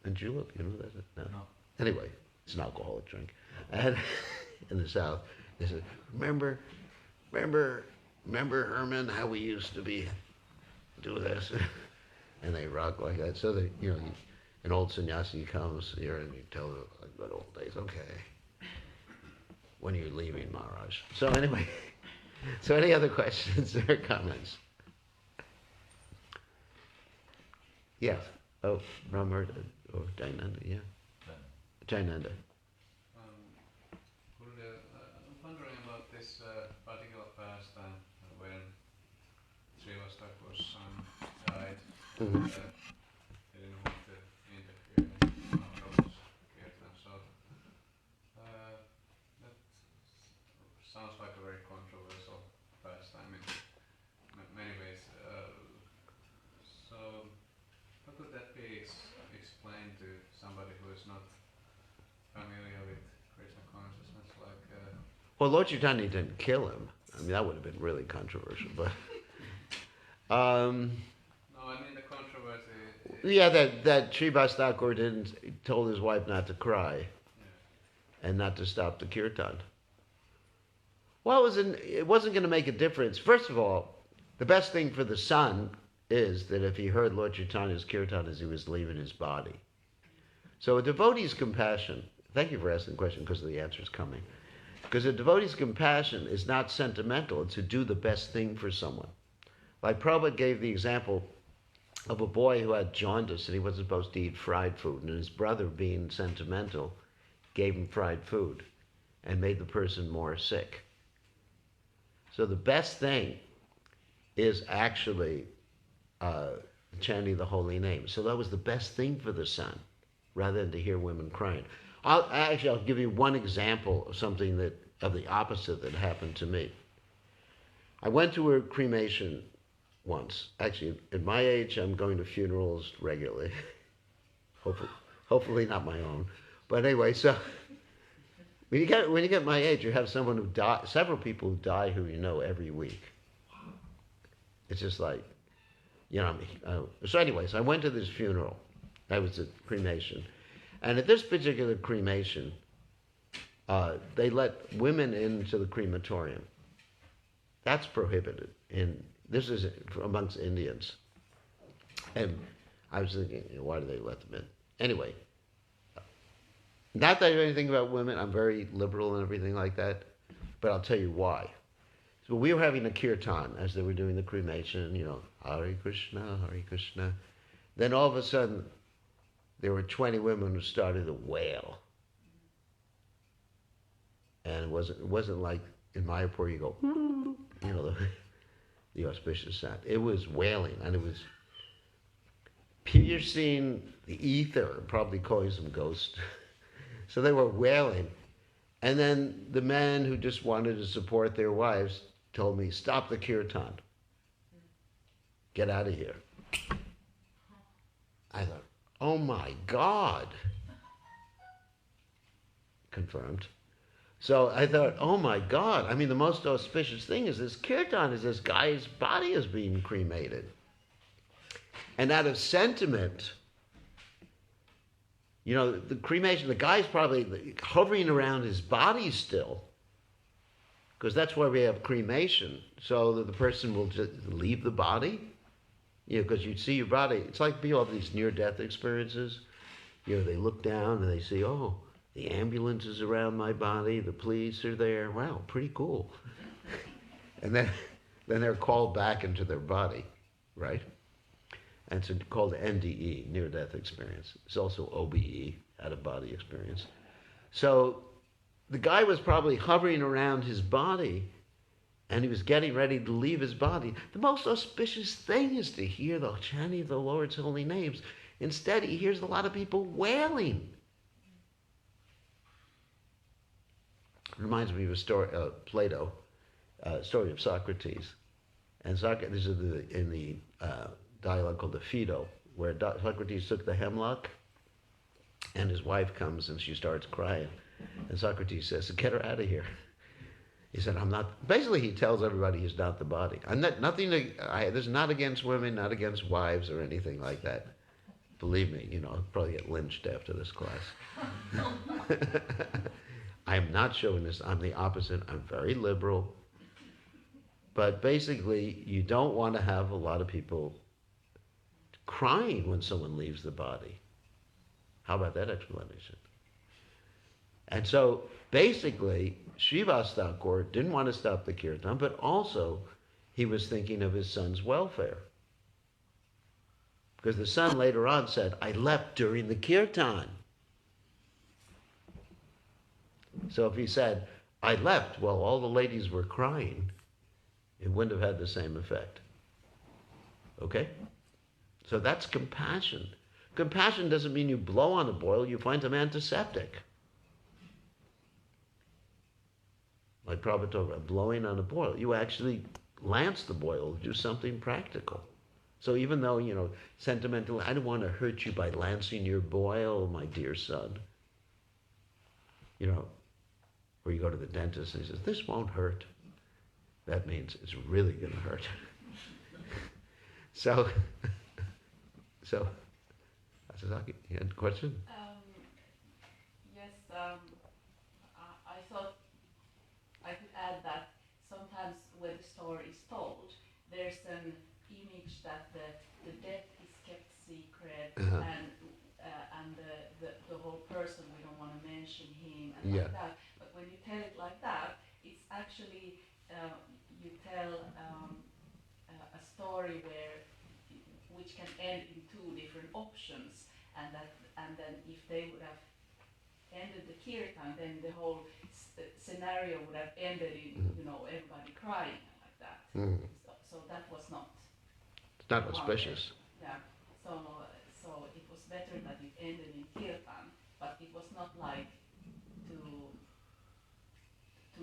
Mint julep, you know that? No. No. Anyway, it's an alcoholic drink. And in the South, they said, remember Herman, how we used to do this? And they rock like that. So they, you know, an old sannyasi comes here and you tell them like good old days. Okay. When are you leaving, Maharaj? So anyway, so any other questions or comments? Yes. Oh, Ramar or Jainanda, yeah. Jainanda. I'm wondering about this particular pastime when Srivasa died. Mm-hmm. He didn't want to interfere in Maharaj's kirtan, so that sounds like a very controversial pastime in many ways. So how could that be explained to somebody who is not familiar with Krishna consciousness? Well, Lord Chaitanya didn't kill him. I mean, that would have been really controversial, but. No, I mean the controversy. Yeah, that Srivasa Thakur told his wife not to cry, and not to stop the kirtan. Well, it wasn't going to make a difference. First of all, the best thing for the son is that if he heard Lord Chaitanya's kirtan as he was leaving his body. So a devotee's compassion. Thank you for asking the question because the answer is coming. Because a devotee's compassion is not sentimental; it's to do the best thing for someone. Like Prabhupada gave the example of a boy who had jaundice and he wasn't supposed to eat fried food, and his brother, being sentimental, gave him fried food and made the person more sick. So the best thing is actually chanting the holy name. So that was the best thing for the son, rather than to hear women crying. I'll give you one example of something of the opposite that happened to me. I went to a cremation once. Actually, at my age, I'm going to funerals regularly. Hopefully not my own. But anyway, so when you get my age, you have someone who several people who die who you know every week. It's just like, you know. So anyways, I went to this funeral. That was a cremation, and at this particular cremation, they let women into the crematorium. That's prohibited this is amongst Indians. And I was thinking, why do they let them in? Anyway, not that I know anything about women. I'm very liberal and everything like that. But I'll tell you why. So we were having a kirtan as they were doing the cremation, you know, Hare Krishna, Hare Krishna. Then all of a sudden, there were 20 women who started to wail. And it wasn't like in Mayapur you go, you know, the auspicious sound. It was wailing, and it was piercing the ether, probably calling some ghosts. So they were wailing. And then the men who just wanted to support their wives told me, stop the kirtan. Get out of here. I thought, oh my God. Confirmed. So I thought, oh my God. I mean, the most auspicious thing is this kirtan, is this guy's body is being cremated. And out of sentiment, you know, the cremation, the guy's probably hovering around his body still, because that's why we have cremation, so that the person will just leave the body. You know, because you see your body. It's like people have these near-death experiences. You know, they look down and they see, oh, the ambulance is around my body, the police are there. Wow, pretty cool. And then they're called back into their body, right? And it's called NDE, near-death experience. It's also OBE, out-of-body experience. So the guy was probably hovering around his body, and he was getting ready to leave his body. The most auspicious thing is to hear the chanting of the Lord's holy names. Instead, he hears a lot of people wailing. It reminds me of a story, Plato, story of Socrates. And Socrates is in the dialogue called the Phaedo, where Socrates took the hemlock And his wife comes and she starts crying. And Socrates says, get her out of here. He said, I'm not, basically he tells everybody he's not the body. I'm not, nothing, this is not against women, not against wives or anything like that. Believe me, I'll probably get lynched after this class. I am not chauvinist, I'm the opposite, I'm very liberal. But basically, you don't want to have a lot of people crying when someone leaves the body. How about that explanation? And so, basically, Srivasa Thakur didn't want to stop the kirtan, but also he was thinking of his son's welfare. Because the son later on said, I left during the kirtan. So if he said, I left while all the ladies were crying, it wouldn't have had the same effect. Okay? So that's compassion. Compassion doesn't mean you blow on a boil, you find some antiseptic. Like Prabhupada talked about blowing on a boil. You actually lance the boil, do something practical. So even though, sentimental, I don't want to hurt you by lancing your boil, my dear son. Or you go to the dentist and he says, this won't hurt. That means it's really going to hurt. So, Sasaki, you had a question? Yes, I thought I could add that sometimes when the story is told, there's an image that the death is kept secret, and the whole person, we don't want to mention him and like that. But when you tell it like that, it's actually you tell a story which can end in two different options, and then if they would have ended the kirtan, then the whole scenario would have ended in everybody crying like that. So that was not. It's not auspicious. Yeah. So it was better that it ended in kirtan, but it was not like to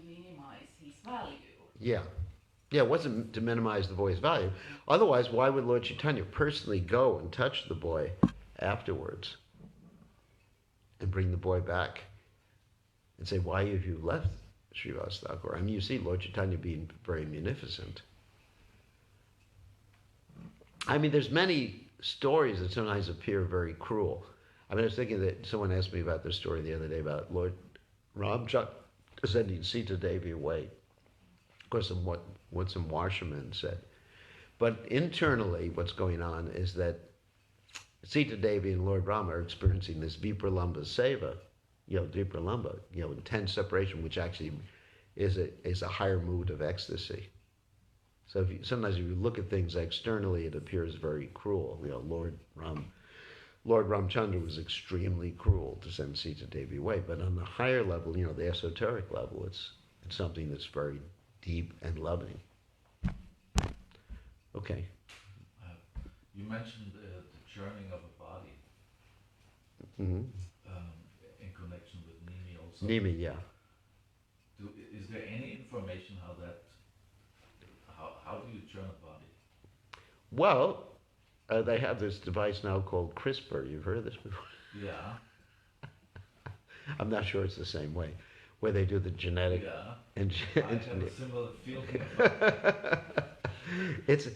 minimize his value. Yeah. Yeah, it wasn't to minimize the boy's value. Otherwise, why would Lord Chaitanya personally go and touch the boy afterwards and bring the boy back and say, why have you left Srivasa Thakur? I mean, you see Lord Chaitanya being very munificent. I mean, there's many stories that sometimes appear very cruel. I mean, I was thinking that someone asked me about this story the other day about Lord Ramchandra sending Sita Devi away. Of course, what some washermen said. But internally, what's going on is that Sita Devi and Lord Rama are experiencing this Vipralamba Seva, Vipralamba, intense separation, which actually is a higher mood of ecstasy. So sometimes if you look at things externally, it appears very cruel. Lord Ramchandra was extremely cruel to send Sita Devi away. But on the higher level, the esoteric level, it's something that's very deep and loving. Okay. You mentioned the churning of a body in connection with Nimi also. Nimi, yeah. Is there any information how do you churn a body? Well, they have this device now called CRISPR. You've heard of this before? Yeah. I'm not sure it's the same way, where they do the genetic. Yeah. I have a similar feeling about it.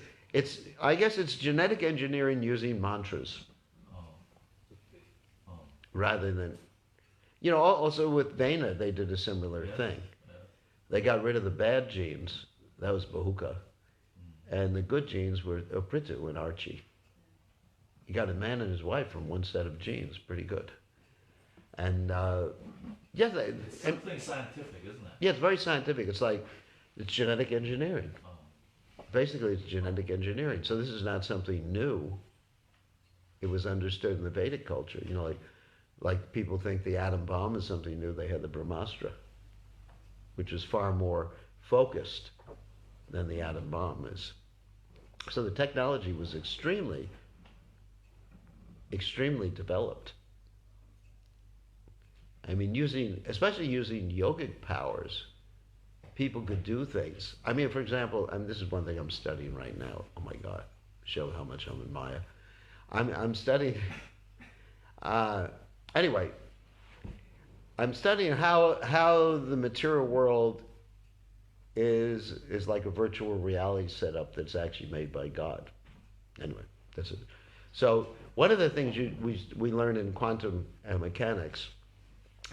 I guess it's genetic engineering using mantras. Rather than, also with Vena, they did a similar thing. Yeah. They got rid of the bad genes. That was Bahuka. And the good genes were Prithu and Archie. You got a man and his wife from one set of genes. Pretty good. And, it's something scientific, isn't it? Yeah, it's very scientific. It's genetic engineering. Basically, it's genetic engineering. So this is not something new. It was understood in the Vedic culture. Like people think the atom bomb is something new. They had the Brahmastra, which is far more focused than the atom bomb is. So the technology was extremely, extremely developed. I mean, especially using yogic powers, people could do things. I mean, for example, this is one thing I'm studying right now. Oh my God, show how much I'm in Maya. I'm studying anyway, I'm studying how the material world is like a virtual reality setup that's actually made by God. Anyway, that's it. So one of the things we learn in quantum mechanics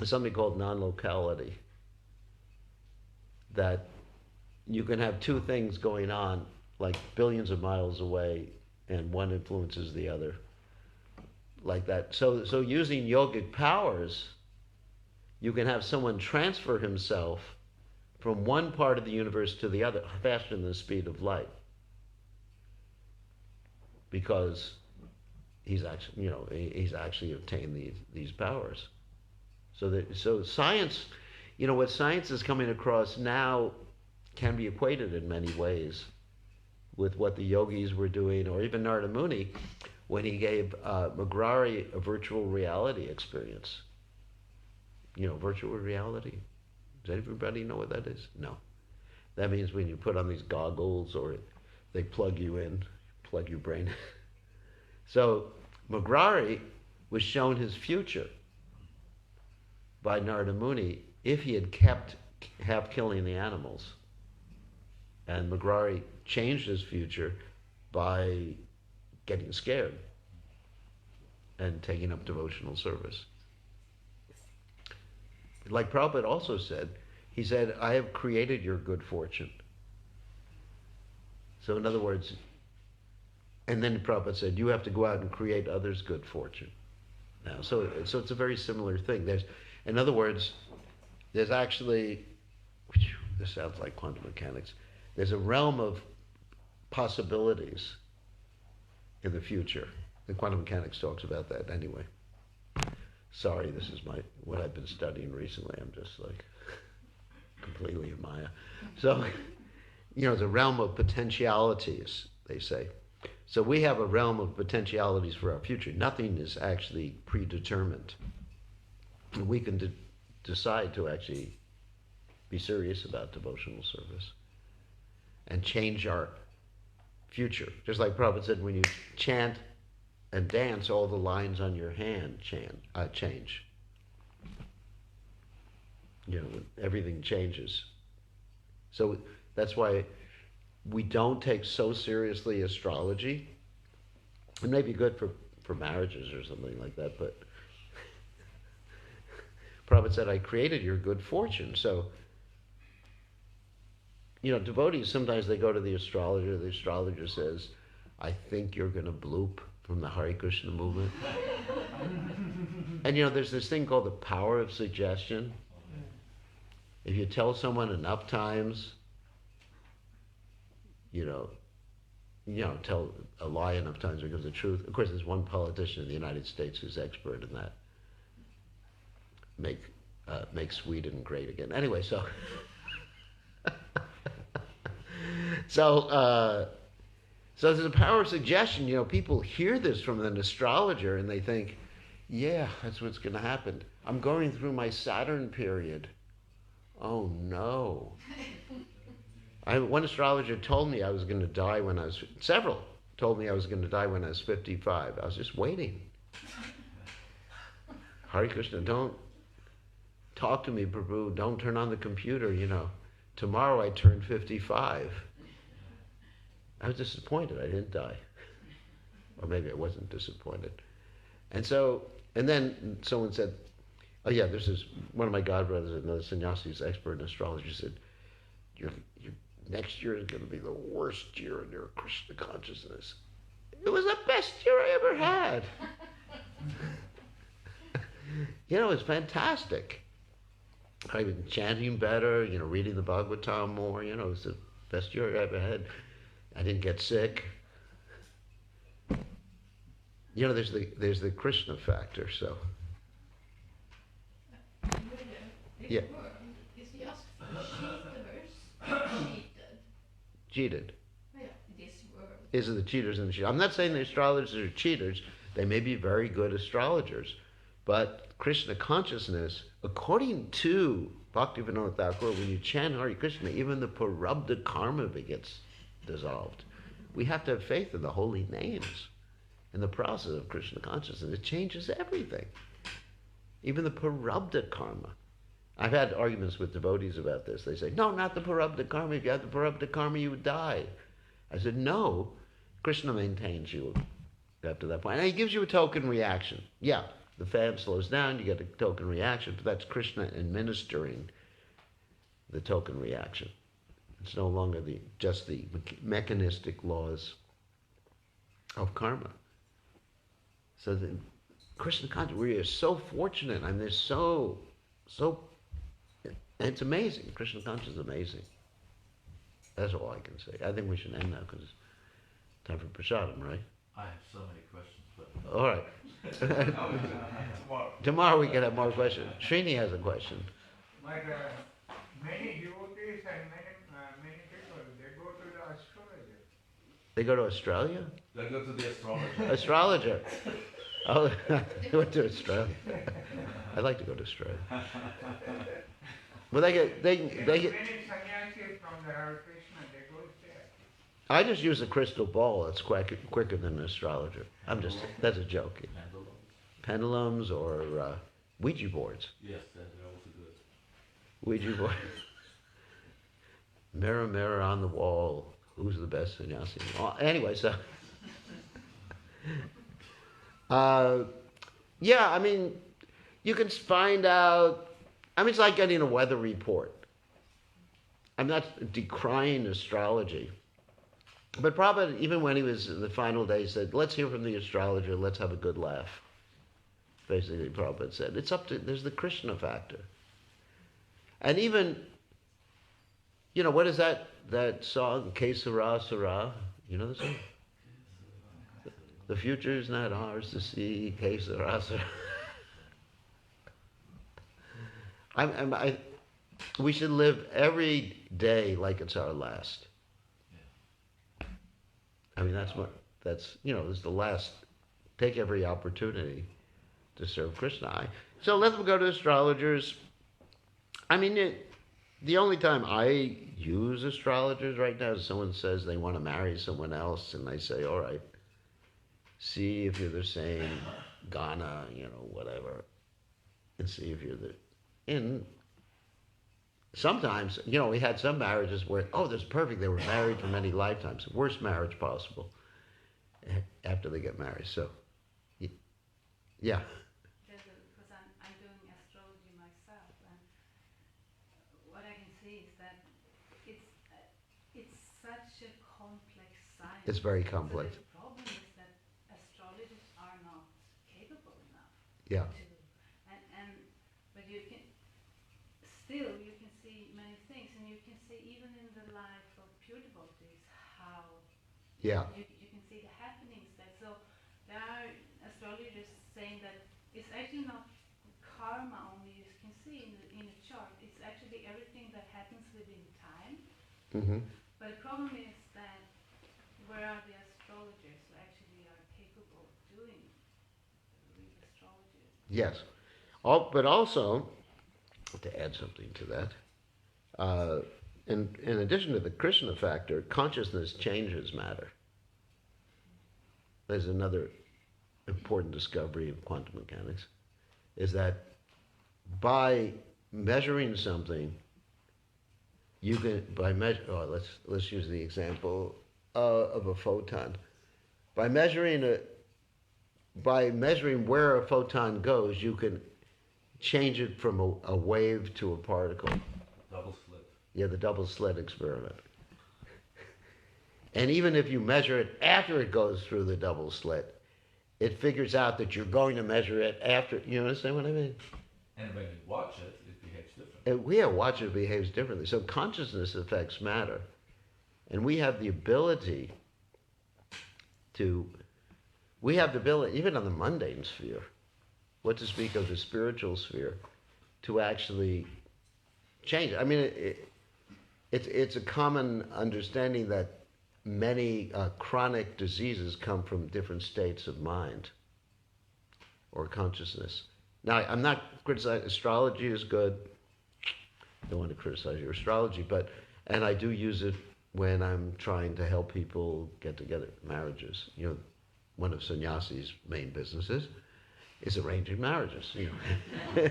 is something called non-locality. That you can have two things going on like billions of miles away and one influences the other. Like that. So using yogic powers, you can have someone transfer himself from one part of the universe to the other faster than the speed of light. Because he's actually obtained these powers. So science, what science is coming across now can be equated in many ways with what the yogis were doing, or even Narada Muni when he gave Magrari a virtual reality experience. Virtual reality. Does everybody know what that is? No. That means when you put on these goggles or they plug you in, plug your brain. So Magrari was shown his future by Narada Muni if he had kept killing the animals. And Magrari changed his future by getting scared and taking up devotional service. Like Prabhupada also said, he said, I have created your good fortune. So in other words, and then Prabhupada said, you have to go out and create others' good fortune. Now, so it's a very similar thing. In other words, there's actually, this sounds like quantum mechanics, there's a realm of possibilities in the future. And quantum mechanics talks about that anyway. Sorry, this is what I've been studying recently. I'm just like completely in Maya. So, the realm of potentialities, they say. So we have a realm of potentialities for our future. Nothing is actually predetermined. We can decide to actually be serious about devotional service and change our future. Just like Prabhupada said, when you chant and dance, all the lines on your hand change. Everything changes. So that's why we don't take so seriously astrology. It may be good for marriages or something like that, but Prabhupada said, I created your good fortune. So, devotees, sometimes they go to the astrologer says, I think you're going to bloop from the Hare Krishna movement. And there's this thing called the power of suggestion. If you tell someone enough times, tell a lie enough times becomes the truth. Of course, there's one politician in the United States who's expert in that. Make Sweden great again. Anyway, so there's a power of suggestion. People hear this from an astrologer and they think, yeah, that's what's going to happen. I'm going through my Saturn period. Oh no. One astrologer told me I was going to die several told me I was going to die when I was 55. I was just waiting. Hare Krishna, don't talk to me, Prabhu. Don't turn on the computer, Tomorrow I turn 55. I was disappointed I didn't die. Or maybe I wasn't disappointed. And then someone said, oh yeah, this is one of my godbrothers, another sannyasi who's expert in astrology, said, your next year is going to be the worst year in your Krishna consciousness. It was the best year I ever had. It's fantastic. I've been chanting better, reading the Bhagavatam more, it was the best year I ever had. I didn't get sick. There's the Krishna factor, so. Yeah. Is he asked for cheaters? Cheated. Yeah, this world. Is it the cheaters and the cheaters? I'm not saying the astrologers are cheaters. They may be very good astrologers. But Krishna consciousness, according to Bhaktivinoda Thakura, when you chant Hare Krishna, even the parabdha karma gets dissolved. We have to have faith in the holy names. In the process of Krishna consciousness, it changes everything. even the parabdha karma. I've had arguments with devotees about this. They say, no, not the parabdha karma. If you have the parabdha karma, you would die. I said, no, Krishna maintains you up to that point. And he gives you a token reaction. Yeah, the fab slows down, you get a token reaction, but that's Krishna administering the token reaction. It's no longer just the mechanistic laws of karma. So the Krishna consciousness, we are so fortunate. I mean, there's so, it's amazing. Krishna consciousness is amazing. That's all I can say. I think we should end now because it's time for prasadam, right? I have so many questions, but All right. Tomorrow we can have more questions. Srini has a question. But many devotees and many people, they go to the astrologer. They go to Australia? they go to the astrologer. Astrologer. Oh, they went to Australia. I'd like to go to Australia. Well, they get. Many sannyasis from the Hare Krishna, they go there. I just use a crystal ball. That's quicker than an astrologer. That's a joke. Pendulum. Pendulums or Ouija boards. Yes, they're also good. Ouija board. Mirror, mirror on the wall. Who's the best sannyasi? Anyway, so. Yeah, I mean, you can find out. I mean, it's like getting a weather report. I'm not decrying astrology. But Prabhupada, even when he was in the final days, said, let's hear from the astrologer, let's have a good laugh. Basically, Prabhupada said, it's up to, there's the Krishna factor. And even, you know, what is that song, Kesara Sara? You know the song? The future is not ours to see, Kesara Sara. We should live every day like it's our last. I mean, it's the last, take every opportunity to serve Krishna. So let them go to astrologers. I mean, the only time I use astrologers right now is someone says they want to marry someone else, and I say, all right, see if you're the same Ghana, whatever, and see if you're and sometimes, we had some marriages where, that's perfect, they were married for many lifetimes. Worst marriage possible after they get married. So, yeah. Because I'm doing astrology myself, and what I can see is that it's such a complex science. It's very complex. So the problem is that astrologers are not capable enough. Yeah. But you can still see many things, and you can see even in the life of pure devotees how Yeah. you can see the happenings there. So there are astrologers saying that it's actually not karma only you can see in a chart. It's actually everything that happens within time. Mm-hmm. But the problem is that where are the astrologers who actually are capable of doing real astrology? Yes. But also, to add something to that, in addition to the Krishna factor, consciousness changes matter. There's another important discovery of quantum mechanics, is that by measuring something, you can, let's use the example of a photon. By measuring where a photon goes, you can change it from a wave to a particle. Double slit. Yeah, the double slit experiment. And even if you measure it after it goes through the double slit, it figures out that you're going to measure it after. You understand what I mean? And when you watch it, it behaves differently. Watch it behaves differently. So consciousness affects matter. And we have the ability, even on the mundane sphere, what to speak of the spiritual sphere, to actually change it. I mean, it's a common understanding that many chronic diseases come from different states of mind or consciousness. Now, I'm not criticizing, astrology is good. Don't want to criticize your astrology, and I do use it when I'm trying to help people get together, marriages. One of sannyasi's main businesses. is arranging marriages. You know.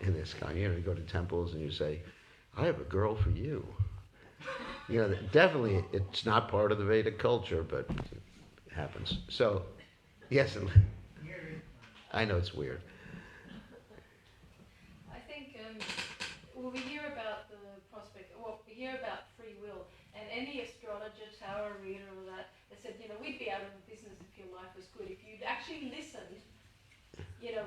In this kind, you go to temples and you say, "I have a girl for you." You know, definitely it's not part of the Vedic culture, but it happens. So, yes, I know it's weird. I think we hear about the prospect, we hear about free will, and any astrologer, tarot reader, or that, they said, we'd be out of the business if your life was good. If you'd actually listened,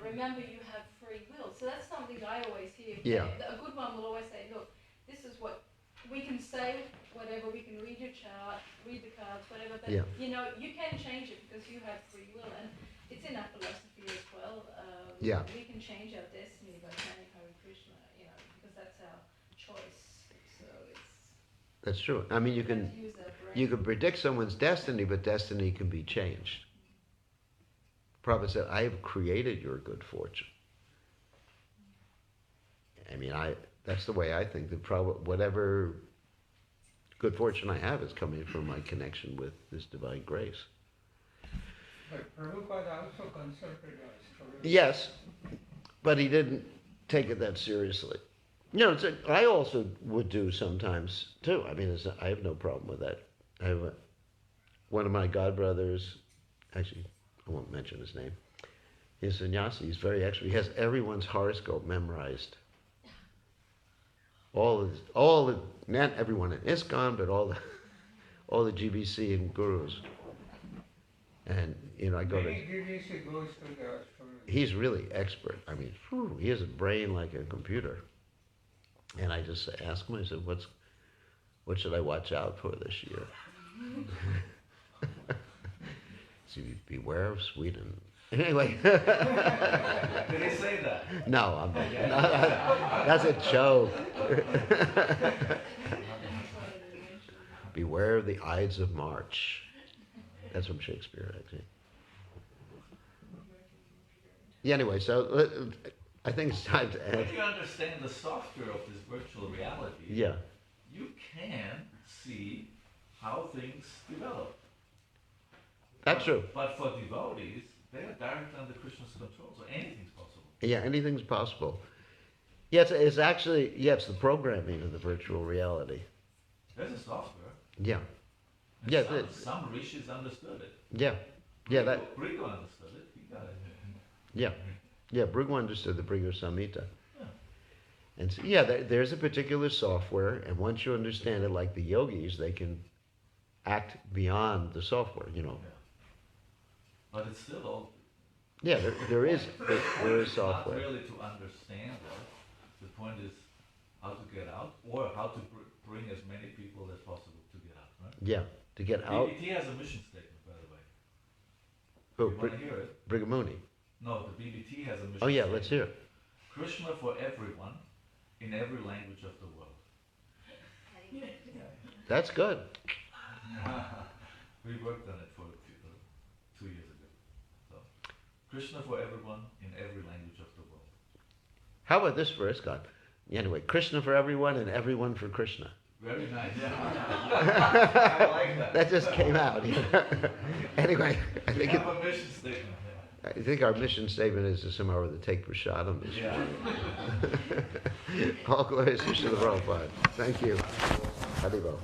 remember you have free will. So that's something I always hear. Yeah. A good one will always say, look, this is what we can say, whatever, we can read your chart, read the cards, whatever, but Yeah. You can change it because you have free will, and it's in our philosophy as well. Yeah. We can change our destiny by chanting Hare Krishna, because that's our choice. So That's true. I mean, you can predict someone's destiny, but destiny can be changed. Prabhupada said, "I have created your good fortune." I mean, that's the way I think that whatever good fortune I have is coming from my connection with this divine grace. But Prabhupada also consulted astrology. Yes, but he didn't take it that seriously. I also would do sometimes too. I mean, I have no problem with that. I have one of my godbrothers, actually, I won't mention his name. He's a sannyasi. He's very expert. He has everyone's horoscope memorized. Not everyone in ISKCON, but all the GBC and gurus. And I go to. Many GBC goes to the astrology. He's really expert. I mean, he has a brain like a computer. And I just ask him. I said, "What should I watch out for this year?" So beware of Sweden. Anyway. Did he say that? No, I'm that's a joke. Beware of the Ides of March. That's from Shakespeare, actually. Yeah, anyway, so I think it's time to end. If you understand the software of this virtual reality, Yeah. you can see how things develop. That's true. But for devotees, they are directly under Krishna's control, so anything's possible. Yeah, anything's possible. Yeah, it's actually, it's the programming of the virtual reality. There's a software. Yeah. And Yeah, some rishis understood it. Yeah. Yeah, that. Brigu understood it. He got it. Yeah. Yeah, Brigu understood the Brigu Samhita. Yeah. And so, there's a particular software, and once you understand it, like the yogis, they can act beyond the software, Yeah. But it's still all. Yeah, there is software. Not really to understand it. The point is how to get out, or how to bring as many people as possible to get out, right? Yeah, to get out. BBT has a mission statement, by the way. Oh, You want to hear it? Brigamuni. No, the BBT has a mission statement. Oh yeah, let's hear it. Krishna for everyone, in every language of the world. That's good. We worked on it for 2 years ago. So, Krishna for everyone, in every language of the world. How about this verse, God? Anyway, Krishna for everyone and everyone for Krishna. Very nice. I like that. That just came out. Anyway, I We think have a mission statement. I think our mission statement is to somehow or other take prasadam this Yeah. year. All glories to Srila Prabhupada. Thank you. Haribo.